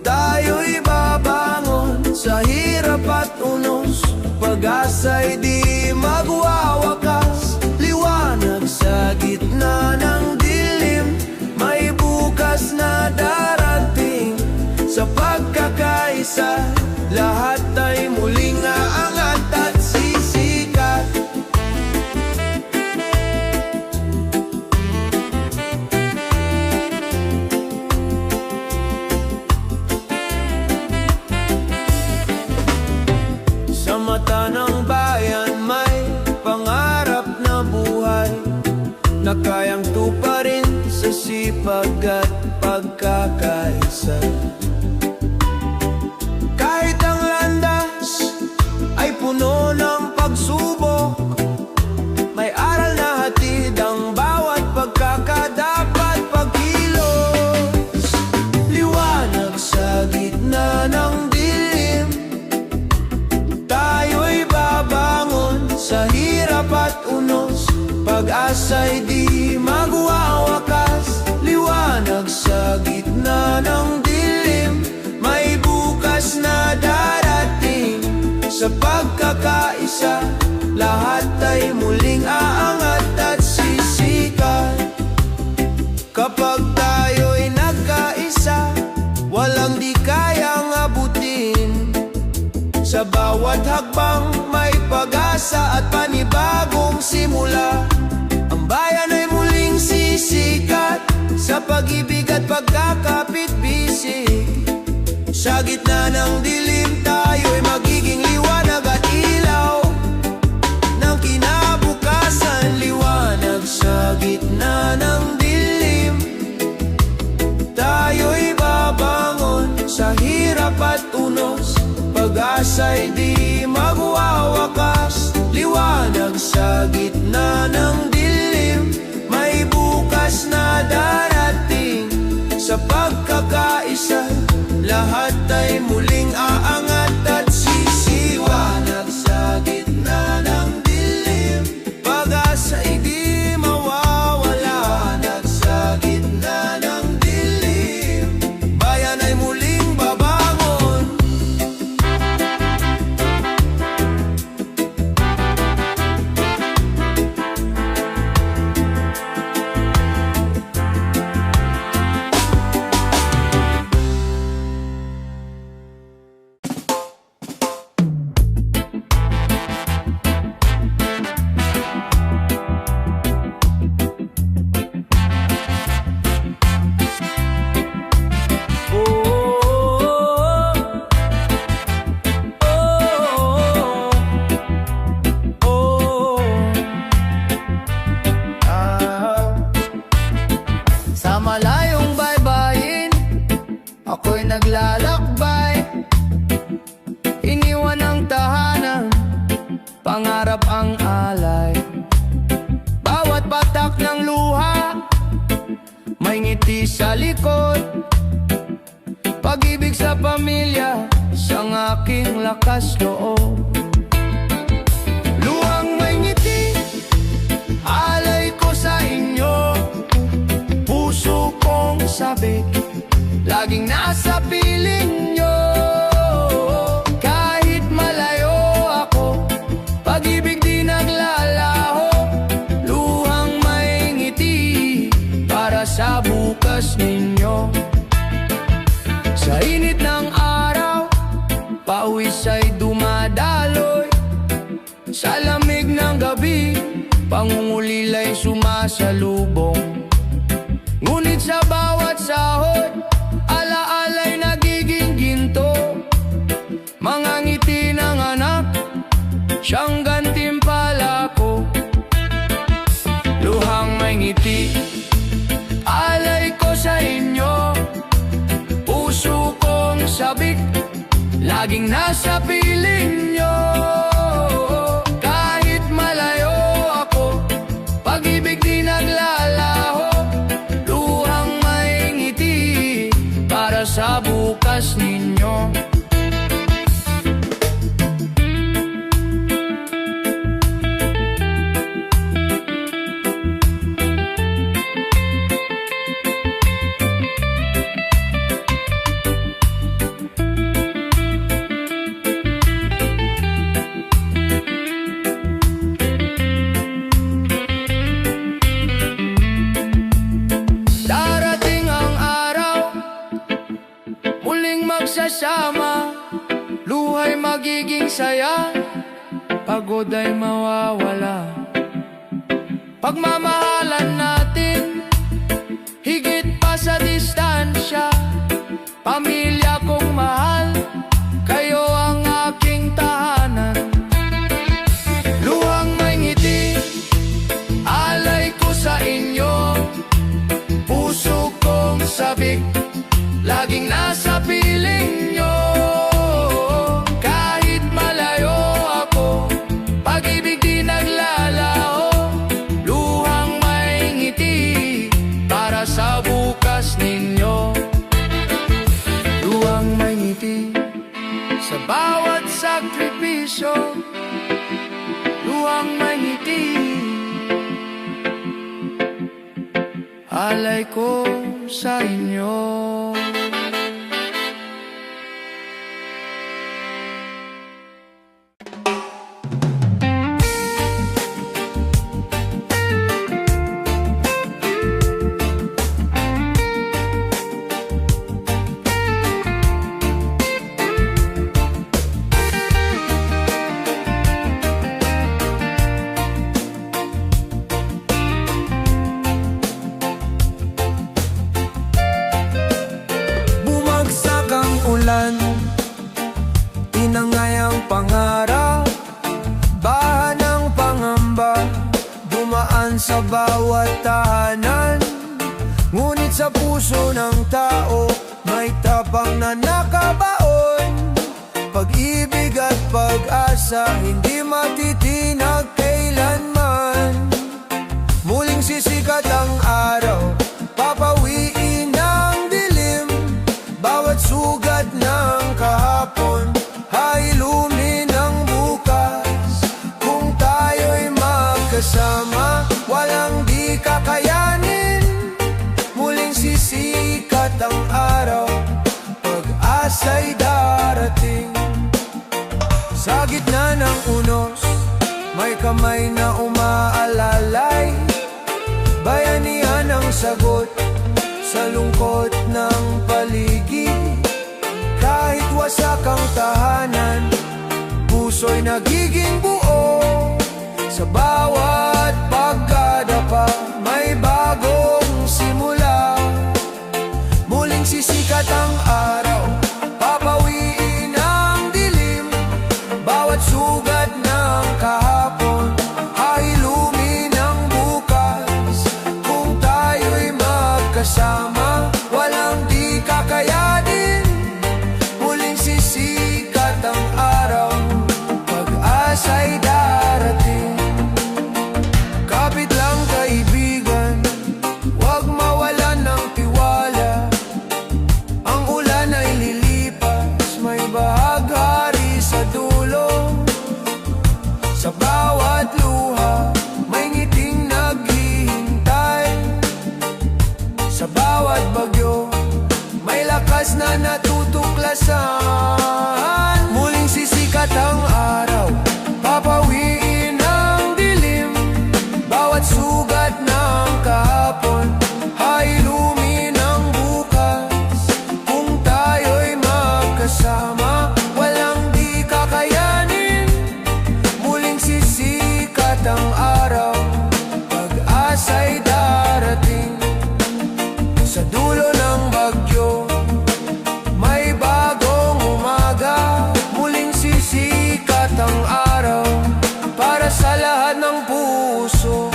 tayo'y babangon sa hirap at unos. Pag-asa'y di magwawakas. Liwanag sa gitna ng dilim, may bukas na darating. Sa pagkakaisa, lahat ay muling aangat at sisikat. Sa mata ng bayan may pangarap na buhay na kayang tuparin sa sipag at pagkakaisa. Kahit ang landas ay puno ng pagsubok, may aral na hatid ang bawat pagkakadapat pagkilos. Liwanag sa gitna ng dilim, tayo'y babangon sa hirap at unos. Pag-asa'y di magwawakas. Liwanag sa gitna ng dilim, may bukas na darating. Sa pagkakaisa, lahat ay muling aangat at sisikat. Kapag tayo'y nagkaisa, walang di kayang abutin. Sa bawat hakbang may pag-asa at panibagong simula. Ang bayan ay muling sisikat sa pag-ibig at pagkakapit-bisig. Sa gitna ng dilim, tayo'y magiging liwanag at ilaw ng kinabukasan. Liwanag sa gitna ng dilim, tayo'y babangon sa hirap at unos. Pag-asa'y di magwawakas. Liwanag sa gitna ng dilim, may bukas na darating. Sa pagkakaisa, lahat ay muling aangat at sisiwanag sa gitna ng dilim. Pag-asa'y di mawawala. Liwanag sa gitna ng dilim, bayan ay muling babangon. Ako'y naglalakbay, iniwan ang tahanan, pangarap ang alay. Bawat patak ng luha, may ngiti sa likod. Pag-ibig sa pamilya, siyang aking lakas loob. Luhang may ngiti, alay ko sa inyo. Puso kong sabik, laging nasa piling nyo. Kahit malayo ako, pag-ibig di naglalaho. Luhang may ngiti, para sa bukas ninyo. Sa init ng araw, pawis ay dumadaloy. Sa lamig ng gabi, pangungulila'y sumasalubong. Ngunit sa bawat sahod, alaala'y nagiging ginto. Mga ngiti ng anak, siyang gantimpala ko. Luhang may ngiti, alay ko sa inyo. Puso kong sabik, laging nasa piling nyo. Kahit malayo ako, pag-ibig di naglalaho. Luhang may ngiti, para sa bukas ninyo. Darating ang araw, muling magsasama. Luha'y magiging saya, pagod ay mawawala. Pagmamahalan natin, higit pa sa distansya. Pamilya kong mahal, kayo ang aking tahanan. Luhang may ngiti, alay ko sa inyo. Puso kong sabik, laging nasa piling nyo. Kahit malayo ako, pag-ibig di naglalaho. Luhang may ngiti, para sa bukas ninyo. Luhang may ngiti, sa bawat sakripisyo. Luhang may ngiti, alay ko sa inyo. Bumagsak ang ulan, tinangay ang pangarap. Bahan ng pangamba, dumaan sa bawat tahanan. Ngunit sa puso ng tao, may tapang na nakabaon. Pag-ibig at pag-asa, hindi matitinag kailanman. Muling sisikat ang araw, papawiin ang dilim. Bawat sugat ng kahapon, hailumin ang bukas. Kung tayo'y magkasama, walang di kakayanin. Muling sisikat ang araw, pag-asa'y darating. Sa gitna ng unos, may kamay na umaalalay. Bayanihan ang sagot sa lungkot ng paligid. Kahit wasak ang tahanan, puso'y nagiging buo. Sa bawat pagdadapa, may bagong simula. Muling sisikat ang araw, papawiin ang dilim. Bawat sugat ng kahapon, hailumin ang bukas. Kung tayo'y magkasama, walang di kakayanin. Muling sisikat ang araw, pag-asa'y darating. Kapit lang kaibigan, huwag mawalan ng tiwala. Ang ulan ay lilipas, may bahaghari sa dulo. Sa bawat luha, may ngiting naghihintay. Sa bawat bagyo, may lakas na natutuklasan. Muling sisikat ang araw, papawiin ang dilim. Bawat sugat ng kahapon ay lumi ng bukas. Kung tayo'y magkasama, walang di kakayanin. Muling sisikat ang araw, pag-asa'y darating. Sa dulo ng bagyo, may bagong umaga. Muling sisikat ang araw, para sa lahat ng puso.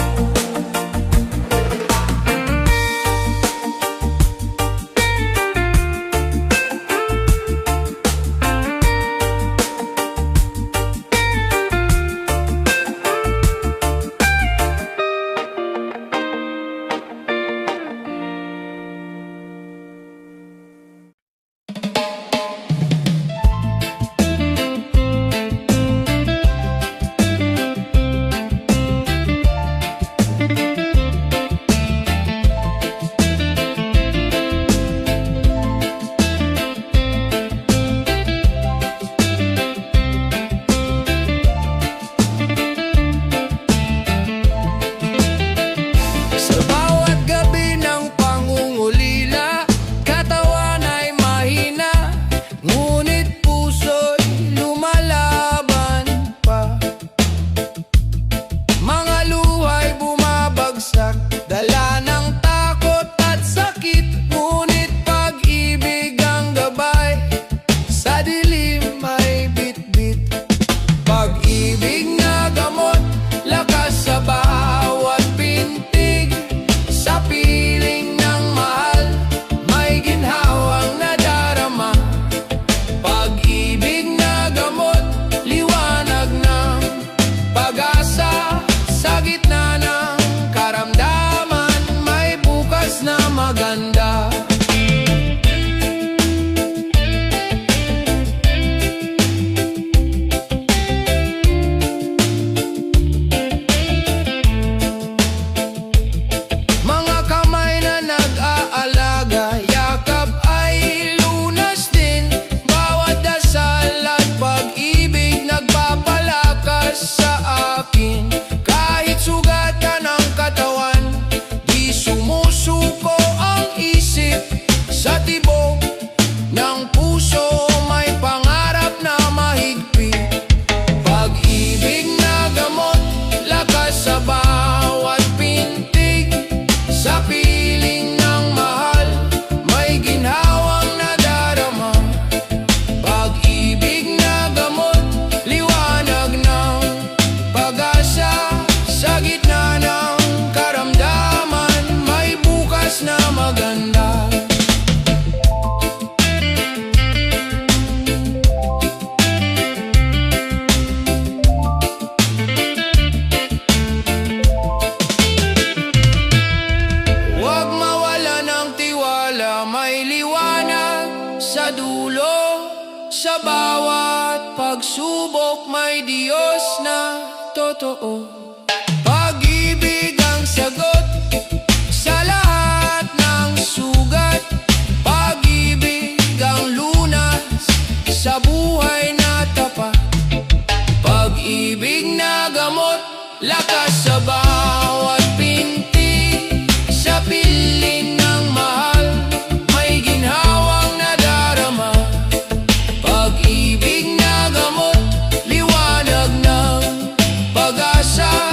Sa bawat gabi ng pangungulila, katawan ay mahina, ngunit puso'y lumalaban pa. Mga luha'y bumabagsak, dala ng takot at sakit, ngunit pag-ibig ang gabay, sa dilim ay bitbit. Pag-ibig na gamot, lakas sa bawat pintig. Sa piling ng mahal, may ginhawang nadarama. Pag-ibig na gamot, liwanag ng pag-asa. Sa gitna ng karamdaman, may bukas na maganda. Mga kamay na nag-aalaga, yakap ay lunas din. Bawat dasal at pag-ibig nagpapalakas sa akin. Kahit sugatan ang katawan, di sumusuko ang isip. Sa tibok ng puso, may pangarap na mahigpit. Pag-ibig na gamot, lakas sa bawat pintig. Sa piling ng mahal, may ginhawang nadarama. Pag-ibig na gamot, liwanag ng pag-asa. Sa gitna ng karamdaman, may bukas na maganda. Huwag mawala ng tiwala, may liwanag sa dulo. Sa bawat pagsubok, may Diyos na totoo. Pag-ibig ang sagot sa lahat ng sugat. Pag-ibig ang lunas sa buhay na tapat. Pag-ibig na gamot, lakas sa bawat pintig. Sa piling ng mahal, may ginhawang nadarama. Pag-ibig na gamot, liwanag ng pag-asa.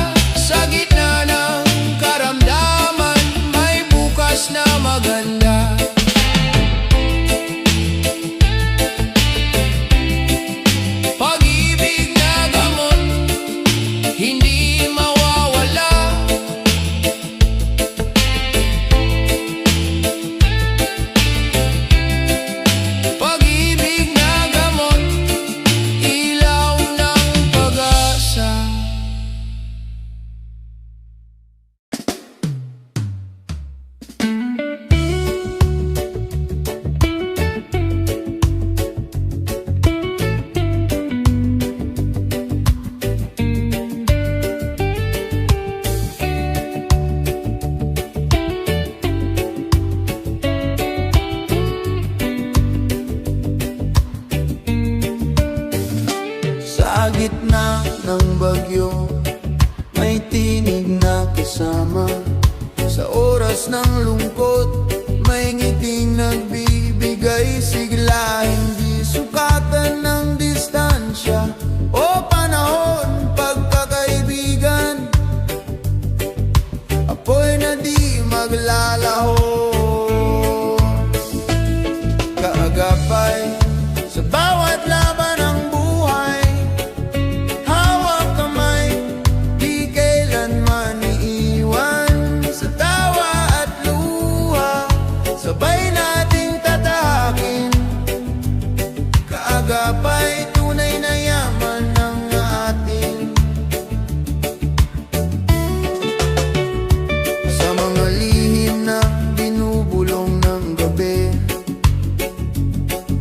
Iwas ng lungkot, may ngiting nagbibigay sigla. Hindi sukatan ng distansya o panahon, pagkakaibigan. Apoy na di maglalaho, kaagapay sa bawat laban ng buhay. Hawak kamay, di kailanman iiwan. Sa tawa at luha, sabay nating tatahakin. Kaagapay, tunay na yaman ng atin. Sa mga lihim na binubulong ng gabi,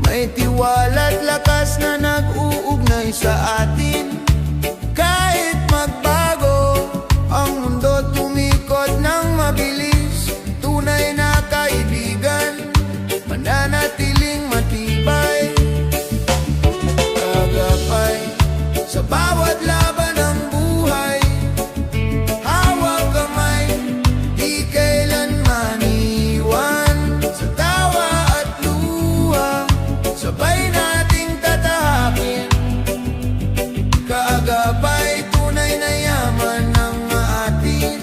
may tiwala't lakas na nag-uugnay sa atin. Kahit magbago ang mundo, tumikot ng mabilis, tunay na kaibigan, mananatiling matibay. Kaagapay sa bawat laban ng buhay. Hawak kamay, di kailanman iwan. Sa tawa at luha, sabay nating tatahakin. Kaagapay, tunay na yaman ng atin.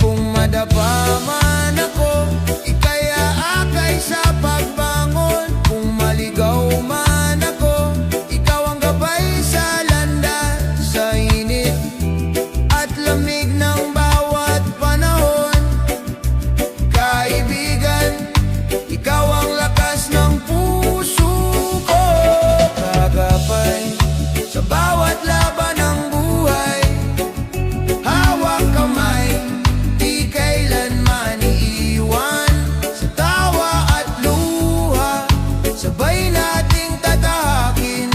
Kung madapa man ako, ika'y aakay sa pagbangon. Kung maligaw man ako, ikaw ang gabay sa landas. Sa init at lamig ng bawat panahon, kaibigan, ikaw ang lakas ng puso ko. Kaagapay sa bawat laban ng buhay. Hawak kamay, di kailanman iiwan. Sa tawa at luha, sabay nating tatahakin.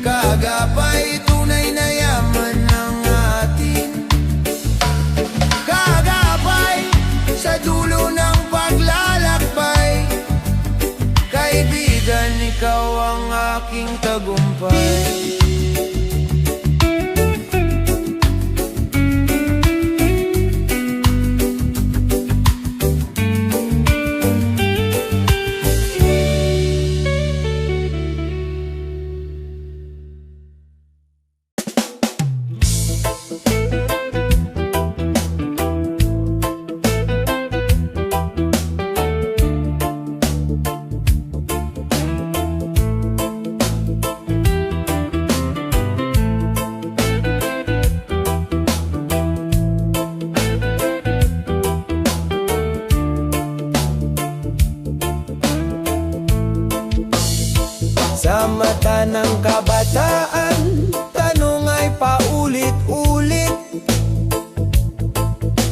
Kaagapay, tunay na yaman ng atin. Kaagapay sa dulo ng paglalakbay. Kaibigan, ikaw ang aking tagumpay. Sa mata ng kabataan, tanong ay paulit-ulit.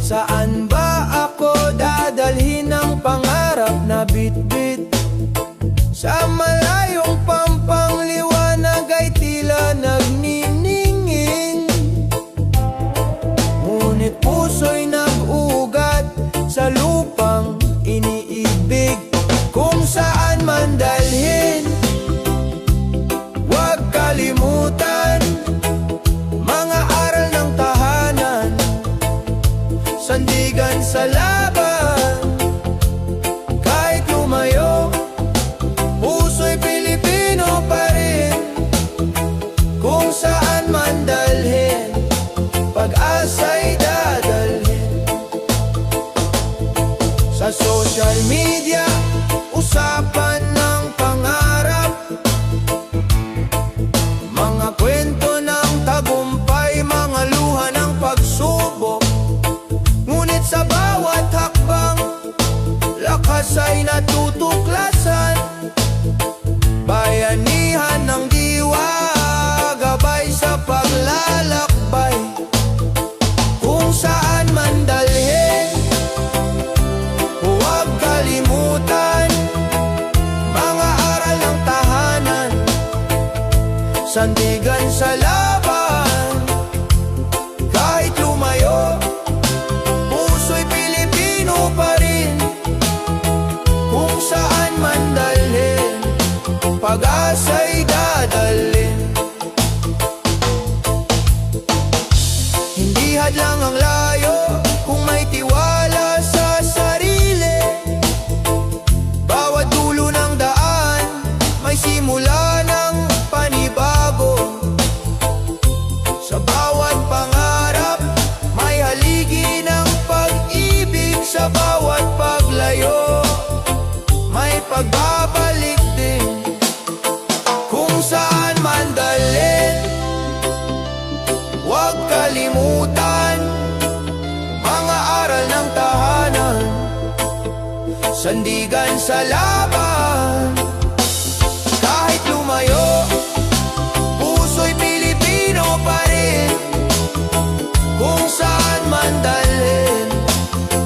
Saan ba ako dadalhin ang pangarap na bitbit? Sa malayong pampangliwanag ay tila nagniningin. Ngunit puso'y nag-ugat sa lupang iniibig. Kung saan man dalhin, huwag kalimutan mga aral ng tahanan. Sandigan sa laban, kahit lumayo, puso'y Pilipino pa rin. Kung saan man dalhin, pag-asa'y dadalhin. Sa social media, usapan ng pangarap, mga kwento ng tagumpay, mga luha ng pagsubok. Ngunit sa bawat hakbang, lakas ay natutuklasan. Bayanihan ng diwa, gabay sa paglalakbay. Kung saan man dalhin, huwag kalimutan mga aral ng tahanan. Sandigan sa laban, kahit lumayo, puso'y Pilipino pa rin. Kung saan man dalhin, pag-asa'y dadalhin. Hindi hadlang ang layo kung may sandigan sa laban. Kahit lumayo, puso'y Pilipino pa rin. Kung saan man dalhin,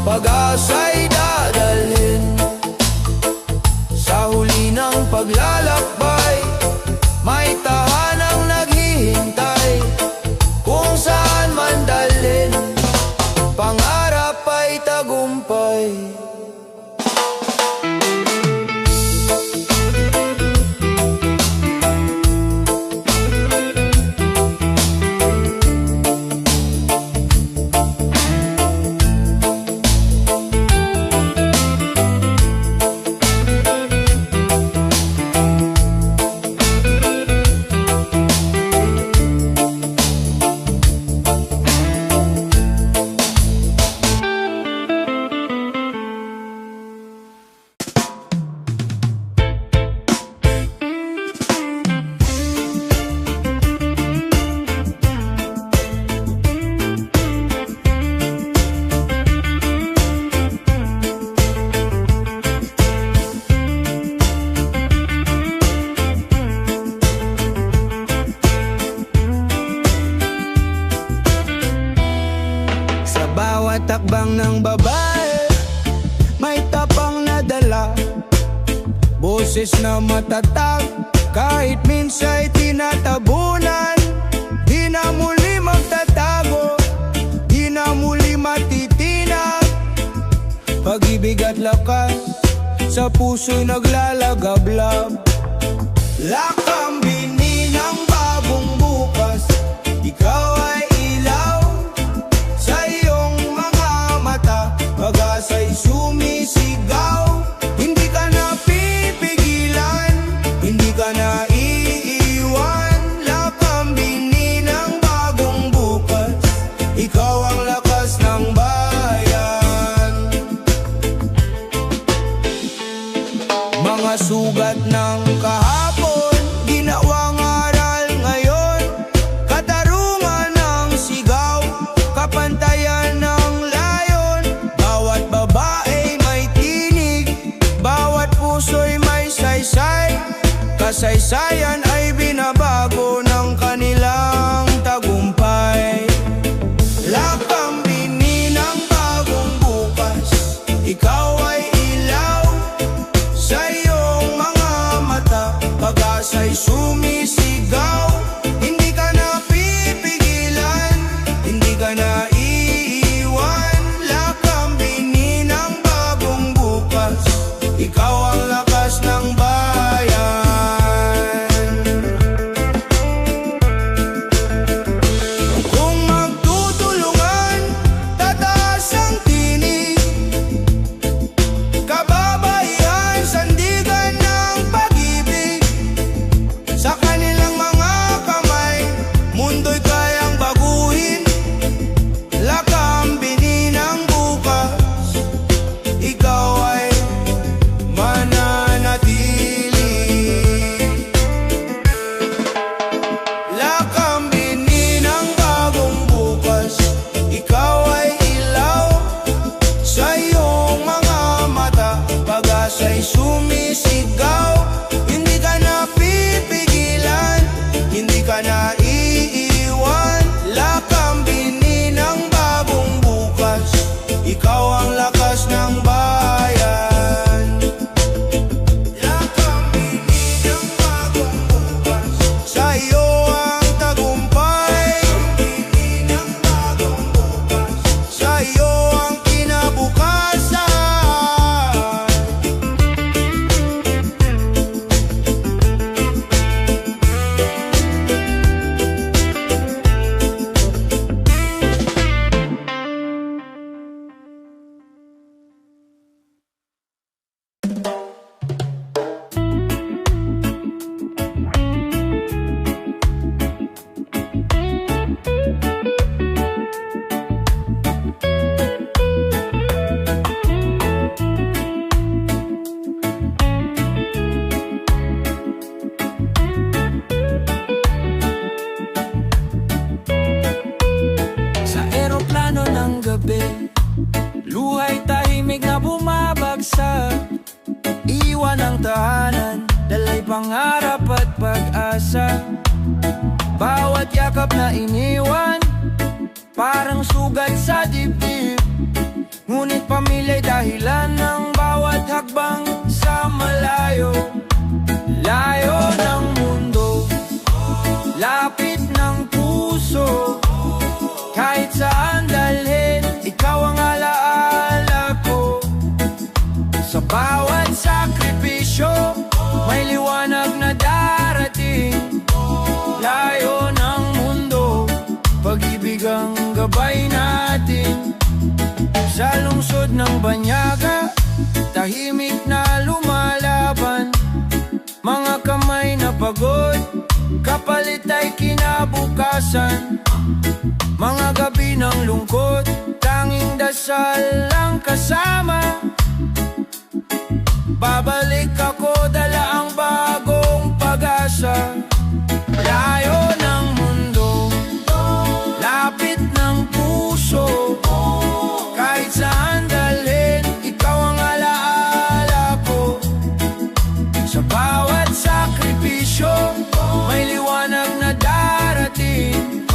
pag-asa'y dadalhin. Sa huli ng paglalakbay, may tahanang naghihintay. Kung saan man dalhin, pangarap ay tagumpay. Takbang ng babae, may tapang na dala, boses na matatag, kahit minsa'y tinatabunan. Di na muli magtatago, di na muli matitinag. Pag-ibig at lakas, sa puso'y naglalagablab. Lakambini ng bagong bukas, ikaw ay ilaw sa iyong mga mata. Pag-asa'y sumisigaw, hindi ka na pipigilan, hindi ka na iiwan. Lakambini ng bagong bukas, ikaw ang lakas ng bayan. Mga sugat ng kahapon, ginawang aral ngayon. Katarungan ng sigaw, kapantayan ng layon. Bawat babae may tinig, bawat puso'y may saysay. Kasaysayan ay binabago ng kanilang tagumpay. Lakambini ng bagong bukas, ikaw ay ilaw sa iyong mga mata. Pag-asa'y sumisigaw, hindi ka na pipigilan, hindi ka na iiwan. Lakambini ng bagong bukas, ikaw ang lakas ng bayan. Kung magtutulungan, tataas ang tinig, kababaihan, sandigan ng pag-ibig. Sa kanilang mga kamay, mundo'y kayang baguhin. Lakambini ng bukas, ikaw ay Iwan ang tahanan, dalay pangarap at pag-asa. Bawat yakap na iniwan, parang sugat sa dibdib. Ngunit pamilya'y dahilan ng bawat hakbang sa malayo. Layo ng mundo, lapit ng puso. Kahit saan dalhin, ikaw ang alaala ko. Sa bawat sakripisyo, may liwanag na darating. Layo ng mundo, pag-ibig ang gabay natin. Sa lungsod ng Banyaga, tahimik na lumalaban. Mga kamay na pagod, kapalit ay kinabukasan. Mga gabi ng lungkot, tanging dasal lang kasama. Babalik ako, dala ang bagong pag-asa. Layo ng mundo, lapit ng puso. Kahit saan dalhin, ikaw ang alaala ko. Sa bawat sakripisyo, may liwanag na darating.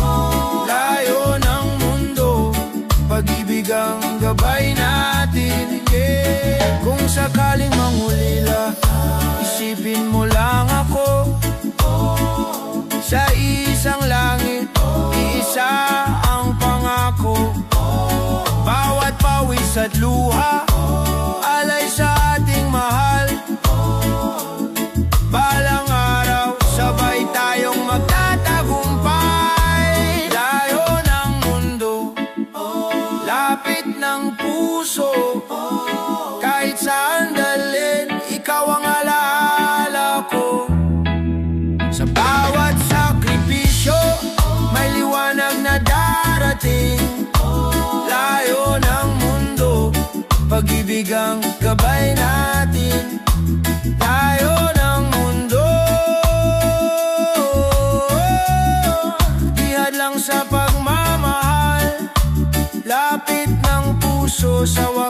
Layo ng mundo, pag-ibig ang gabay natin. Yeah. Kung sakaling mangulila, isipin mo lang ako. Sa isang langit, iisa ang pangako. Bawat pawis at luha, alay sa ating mahal. Balang araw, sabay tayong magtatagumpay. Layo ng mundo, lapit ng puso. Kahit saan dalhin, ikaw ang alaala ko. Sa bawat sakripisyo, may liwanag na darating. Layo ng mundo, pag-ibig ang gabay natin. Layo ng mundo, ihad lang sa pagmamahal. Lapit ng puso sa wakas.